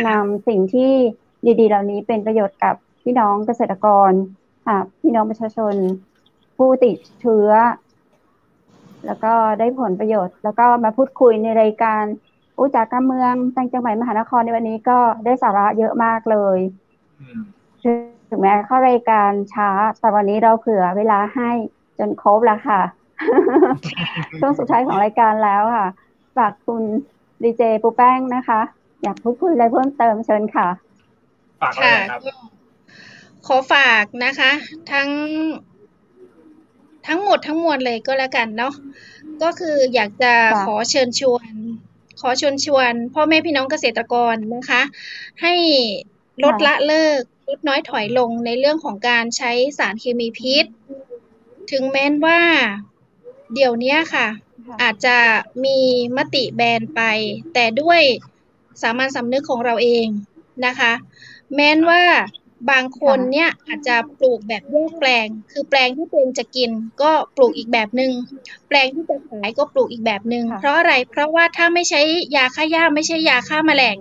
นำสิ่งที่ดีๆเหล่านี้เป็นประโยชน์กับพี่น้องเกษตรกรพี่น้องประชาชนผู้ติดเชื้อแล้วก็ได้ผลประโยชน์แล้วก็มาพูดคุยในรายการอู้จากการเมืองจังหวัดมหานครในวันนี้ก็ได้สาระเยอะมากเลยถึงแม้เข้ารายการช้าแต่วันนี้เราเผื่อเวลาให้จนครบแล้วค่ะ ช่วงสุดท้ายของรายการแล้วค่ะฝากคุณดีเจปูแป้งนะคะอยากพูดคุยอะไรเพิ่มเติมเชิญค่ะฝากอะไรครับขอฝากนะคะทั้งหมดทั้งมวลเลยก็แล้วกันเนาะก็คืออยากจะขอเชิญชวนพ่อแม่พี่น้องเกษตรกรนะคะให้ลดละเลิกลดน้อยถอยลงในเรื่องของการใช้สารเคมีพิษถึงแม้ว่าเดี๋ยวนี้ค่ะอาจจะมีมติแบนไปแต่ด้วยสามัญสำนึกของเราเองนะคะแม้ว่าบางคนเนี่ยอาจจะปลูกแบบแยกแปลงคือแปลงที่ตัวเองจะกินก็ปลูกอีกแบบนึงแปลงที่จะขายก็ปลูกอีกแบบนึงเพราะอะไรเพราะว่าถ้าไม่ใช้ยาฆ่าหญ้าไม่ใช่ยาฆ่าแมลง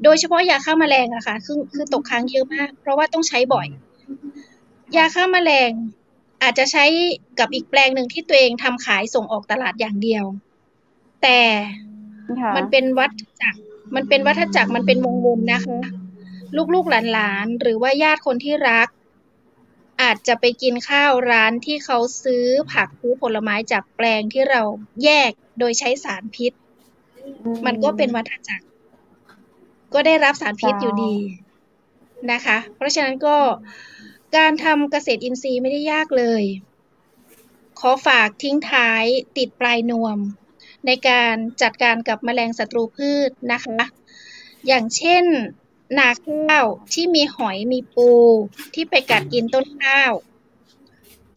โดยเฉพาะยาฆ่าแมลงอะค่ะคือตกค้างเยอะมากเพราะว่าต้องใช้บ่อยยาฆ่าแมลงอาจจะใช้กับอีกแปลงหนึ่งที่ตัวเองทำขายส่งออกตลาดอย่างเดียวแต่มันเป็นวัฏจักรมันเป็นวงวนนะคะลูกๆหลานๆหรือว่าญาติคนที่รักอาจจะไปกินข้าวร้านที่เขาซื้อผักซื้อผลไม้จากแปลงที่เราแยกโดยใช้สารพิษมันก็เป็นวัฏจักรก็ได้รับสารพิษอยู่ดีนะคะเพราะฉะนั้นก็การทำเกษตรอินทรีย์ไม่ได้ยากเลยขอฝากทิ้งท้ายติดปลายนวมในการจัดการกับแมลงศัตรูพืชนะคะอย่างเช่นนาข้าวที่มีหอยมีปูที่ไปกัดกินต้นข้าว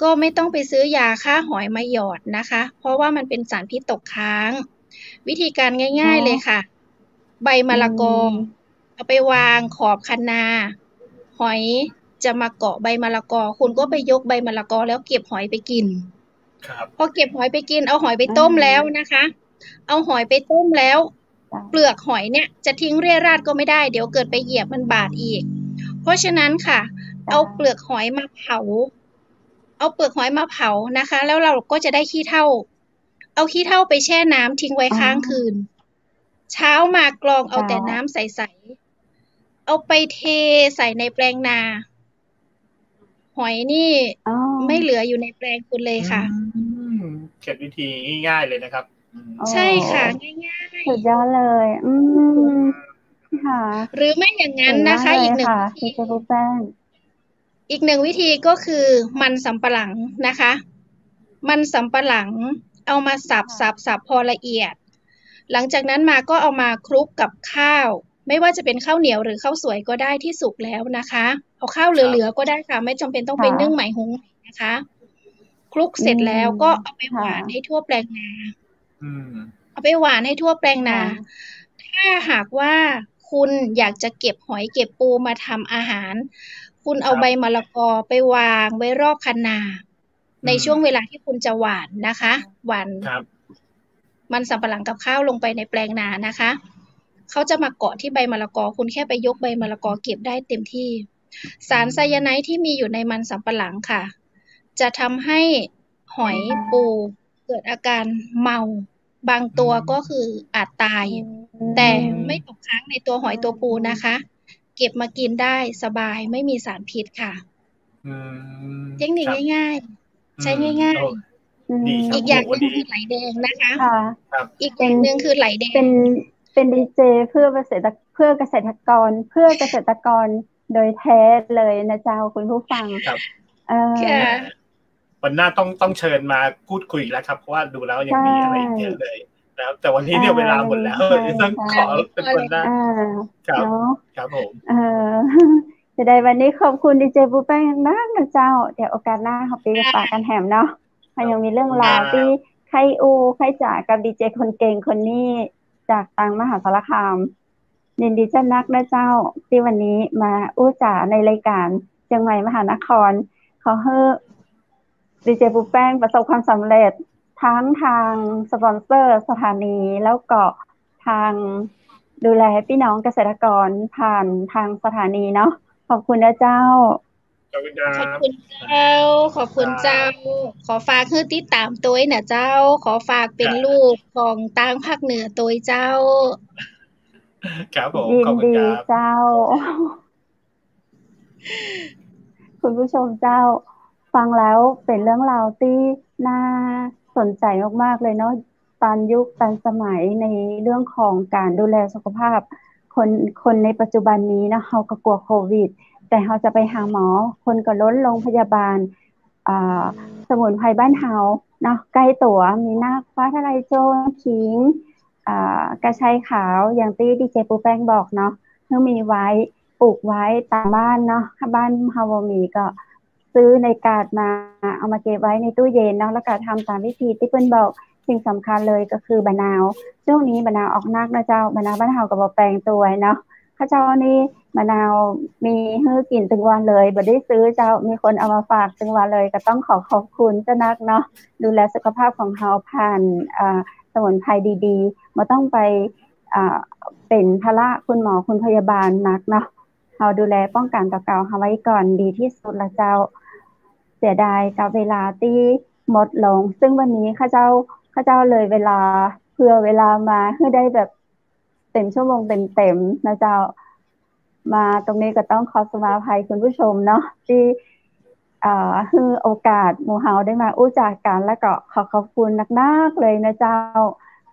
ก็ไม่ต้องไปซื้อยาฆ่าหอยมาหยอดนะคะเพราะว่ามันเป็นสารพิษตกค้างวิธีการง่ายๆเลยค่ะใบมะละกอเอาไปวางขอบคันนาหอยจะมาเกาะใบมะละกอคุณก็ไปยกใบมะละกอแล้วเก็บหอยไปกินพอเก็บหอยไปกินเอาหอยไปต้มแล้วนะคะเอาหอยไปต้มแล้วเปลือกหอยเนี่ยจะทิ้งเรี่ยราดก็ไม่ได้เดี๋ยวเกิดไปเหยียบมันบาดอีกเพราะฉะนั้นค่ะเอาเปลือกหอยมาเผานะคะแล้วเราก็จะได้ขี้เถ้าเอาขี้เถ้าไปแช่น้ำทิ้งไว้ค้างคืนเช้ามากรองเอาแต่น้ำใสๆเอาไปเทใส่ในแปลงนาหอยนี่ไม่เหลืออยู่ในแปลงคุณเลยค่ะเก็บวิธีง่ายๆเลยนะครับใช่ค่ะง่ายๆสุดยอดเลยค่ะหรือไม่อย่างนั้นนะคะอีกหนึ่งวิธีก็คือมันสำปะหลังนะคะมันสำปะหลังเอามาสับพอละเอียดหลังจากนั้นมาก็เอามาคลุกกับข้าวไม่ว่าจะเป็นข้าวเหนียวหรือข้าวสวยก็ได้ที่สุกแล้วนะคะเอาข้าวเหลือๆก็ได้ค่ะไม่จำเป็นต้องเป็นนึ่งไหมหุงนะคะคลุกเสร็จแล้วก็เอาไปหวานให้ทั่วแปลงนาถ้าหากว่าคุณอยากจะเก็บหอยเก็บปูมาทำอาหารคุณเอาใบมะละกอไปวางไว้รอบคันนาในช่วงเวลาที่คุณจะหว่านนะคะหว่านมันสำปะหลังกับข้าวลงไปในแปลงนานะคะเขาจะมาเกาะที่ใบมะละกอคุณแค่ไปยกใบมะละกอเก็บได้เต็มที่สารไซยาไนด์ที่มีอยู่ในมันสำปะหลังค่ะจะทำให้หอยปูเกิดอาการเมา บางตัวก็คืออาจตายแต่ไม่ตกค้างในตัวหอยตัวปูนะคะเก็บมากินได้สบายไม่มีสารพิษค่ะเทคนิคง่ายๆใช้ง่ายๆอีกอย่างนึงคือไหลแดงนะคะอีกอย่างนึงคือไหลแดงเป็นดีเจเพื่อเกษตรกรโดยแท้เลยนะเจ้าคุณผู้ฟังวันหน้าต้องเชิญมาพูดคุยแล้วครับเพราะว่าดูแล้วยังมีอะไรอีกเยอะเลยแล้วแต่วันนี้เนี่ยเวลาหมดแล้วต้องขอเป็นวันหน้าครับผมจะได้วันนี้ขอบคุณดีเจปูแป้งมากนะเจ้าเดี๋ยวโอกาสหน้าเขาไปกับปากกันแหมเนาะยังมีเรื่องราวที่ใครจ่ากับดีเจคนเก่งคนนี้จากทางมหาสารคามยินดีจ้านักนะเจ้าที่วันนี้มาอู้จ่าในรายการเชียงใหม่มหานครขอให้ดีเจปูแป้งประสบความสำเร็จทั้งทางสปอนเซอร์สถานีแล้วก็ทางดูแลพี่น้องเกษตรกรผ่านทางสถานีเนาะขอบคุณนะเจ้าขอบคุณครับขอบคุณเจ้าขอบคุณเจ้าขอฝากให้ติดตามตัวนะเจ้าขอฝากเป็นลูกของต่างภาคเหนือตัวเจ้าครับผมขอบคุณครับเจ้าคุณผู้ชมเจ้าฟังแล้วเป็นเรื่องราวที่น่าสนใจมากๆเลยเนาะตอนยุคตอนสมัยในเรื่องของการดูแลสุขภาพคนในปัจจุบันนี้นะเขาก็กลัวโควิดแต่เขาจะไปหาหมอคนก็ล้นโรงพยาบาลสมุนไพรบ้านเฮาเนาะใกล้ตัวมีนาคฟ้าทะลายโจรขิงกระชายขาวอย่างที่ดีเจปูแป้งบอกเนาะเพิ่งมีไว้ปลูกไว้ตามบ้านเนาะถ้าบ้านเฮาบ่มีก็ซื้อในกาดมาเอามาเก็บไว้ในตู้เย็นเนาะแล้วก็ทำตามวิธีที่เพิ่นบอกสิ่งสำคัญเลยก็คือบะนาวช่วงนี้บะนาวออกนักนะเจ้าบะนาวบ้านเฮาก็บ่แปลงตัวเนาะข้าเจ้านี่มะนาวมีให้กินถึงวันเลยบ่ได้ซื้อเจ้ามีคนเอามาฝากถึงวันเลยก็ต้องขอบคุณเจ้านักเนาะดูแลสุขภาพของเฮาผ่านสมุนไพรดีๆบ่ต้องไปเป็นภาระคุณหมอคุณพยาบาลนักเนาะเฮาดูแลป้องกันตัวเก่าเฮาไว้ก่อนดีที่สุดละเจ้าเสียดายกับเวลาที่หมดลงซึ่งวันนี้ข้าเจ้าเลยเวลาเพื่อเวลามาให้ได้แบบเต็มชั่วโมงเต็มนะเจ้ามาตรงนี้ก็ต้องขอสมาภัยคุณผู้ชมเนาะที่ให้โอกาสหมู่เฮาได้มาอู้จากกันแล้วก็ขอบคุณนักๆเลยนะเจ้า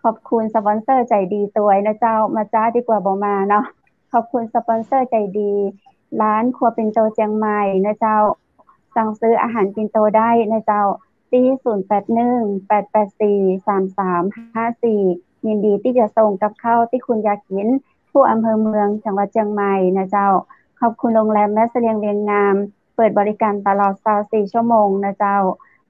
ขอบคุณสปอนเซอร์ใจดีตัวนะเจ้ามาจ้าดีกว่าบ่มาเนาะขอบคุณสปอนเซอร์ใจดีร้านครัวปิ่นโตเชียงใหม่นะเจ้าสั่งซื้ออาหารปิ่นโตได้นะเจ้าที่0818843354ยินดีที่จะส่งกับข้าวที่คุณอยากกินทั่วอำเภอเมืองจังหวัดเชียงใหม่นะเจ้าขอบคุณโรงแรมแม่เสลียงเวียงงามเปิดบริการตลอด24ชั่วโมงนะเจ้า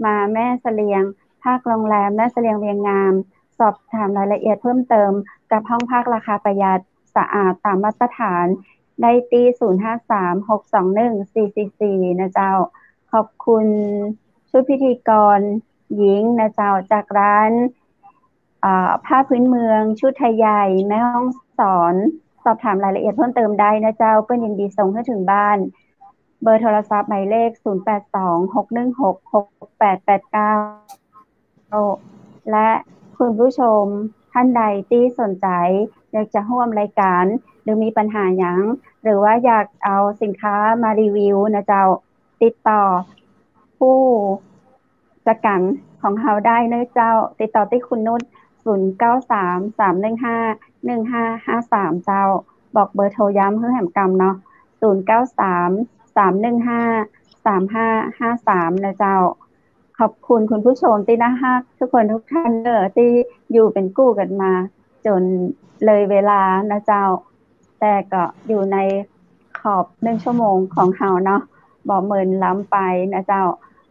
มาแม่เสลียงภาคโรงแรมแม่เสลียงเวียงงามสอบถามรายละเอียดเพิ่มเติมกับห้องพักราคาประหยัดสะอาดตามมาตรฐานได้ที่0536214444นะเจ้าขอบคุณชุดพิธีกรหญิงนะเจ้าจากร้านผ้าพื้นเมืองชุดไทยใหญ่แม่ห้องสอนสอบถามรายละเอียดเพิ่มเติมได้นะเจ้าเพื่อนยินดีส่งให้ถึงบ้านเบอร์โทรศัพท์หมายเลข0826166889และคุณผู้ชมท่านใดที่สนใจอยากจะร่วมรายการหรือมีปัญหาหยังหรือว่าอยากเอาสินค้ามารีวิวนะเจ้าติดต่อผู้จัดการของเฮาได้นะเจ้าติดต่อที่คุณนุช0933151553เจ้าบอกเบอร์โทรย้ำเพื่อแหมกรรมเนาะ0933153553นะเจ้าขอบคุณคุณผู้ชมที่น่ารักทุกคนทุกท่านที่อยู่เป็นกู้กันมาจนเลยเวลานะเจ้าแต่ก็อยู่ในขอบ1ชั่วโมงของเฮาเนาะบ่เหมือนล้ำไปนะเจ้า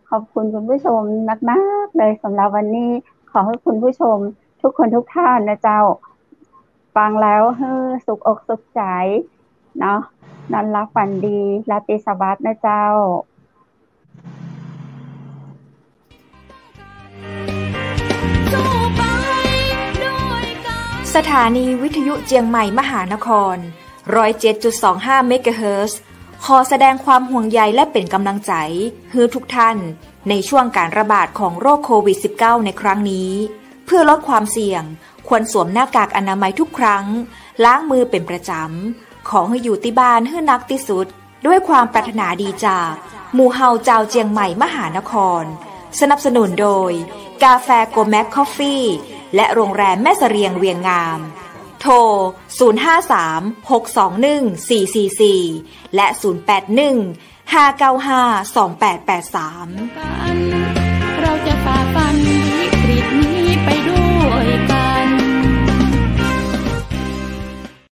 ขอบคุณคุณผู้ชมมากๆเลยสำหรับวันนี้ขอให้คุณผู้ชมทุกคนทุกท่านนะเจ้าฟังแล้วให้สุขอกสุขใจเนาะนอนหลับฝันดีราตรีสวัสดิ์นะเจ้าสถานีวิทยุเจียงใหม่มหานคร 107.25 เมกะเฮิรตซ์ขอแสดงความห่วงใยและเป็นกำลังใจให้ทุกท่านในช่วงการระบาดของโรคโควิด -19 ในครั้งนี้ เพื่อลดความเสี่ยงควรสวมหน้ากากอนามัยทุกครั้งล้างมือเป็นประจำขอให้อยู่ที่บ้านให้นักที่สุดด้วยความปรารถนาดีจากหมู่เฮาเจ้าเจียงใหม่มหานครสนับสนุนโดยกาแฟโกแม็กคอฟฟี่และโรงแรมแม่เสรียงเวียงงามโทร 053-621-444 และ 081-595-2883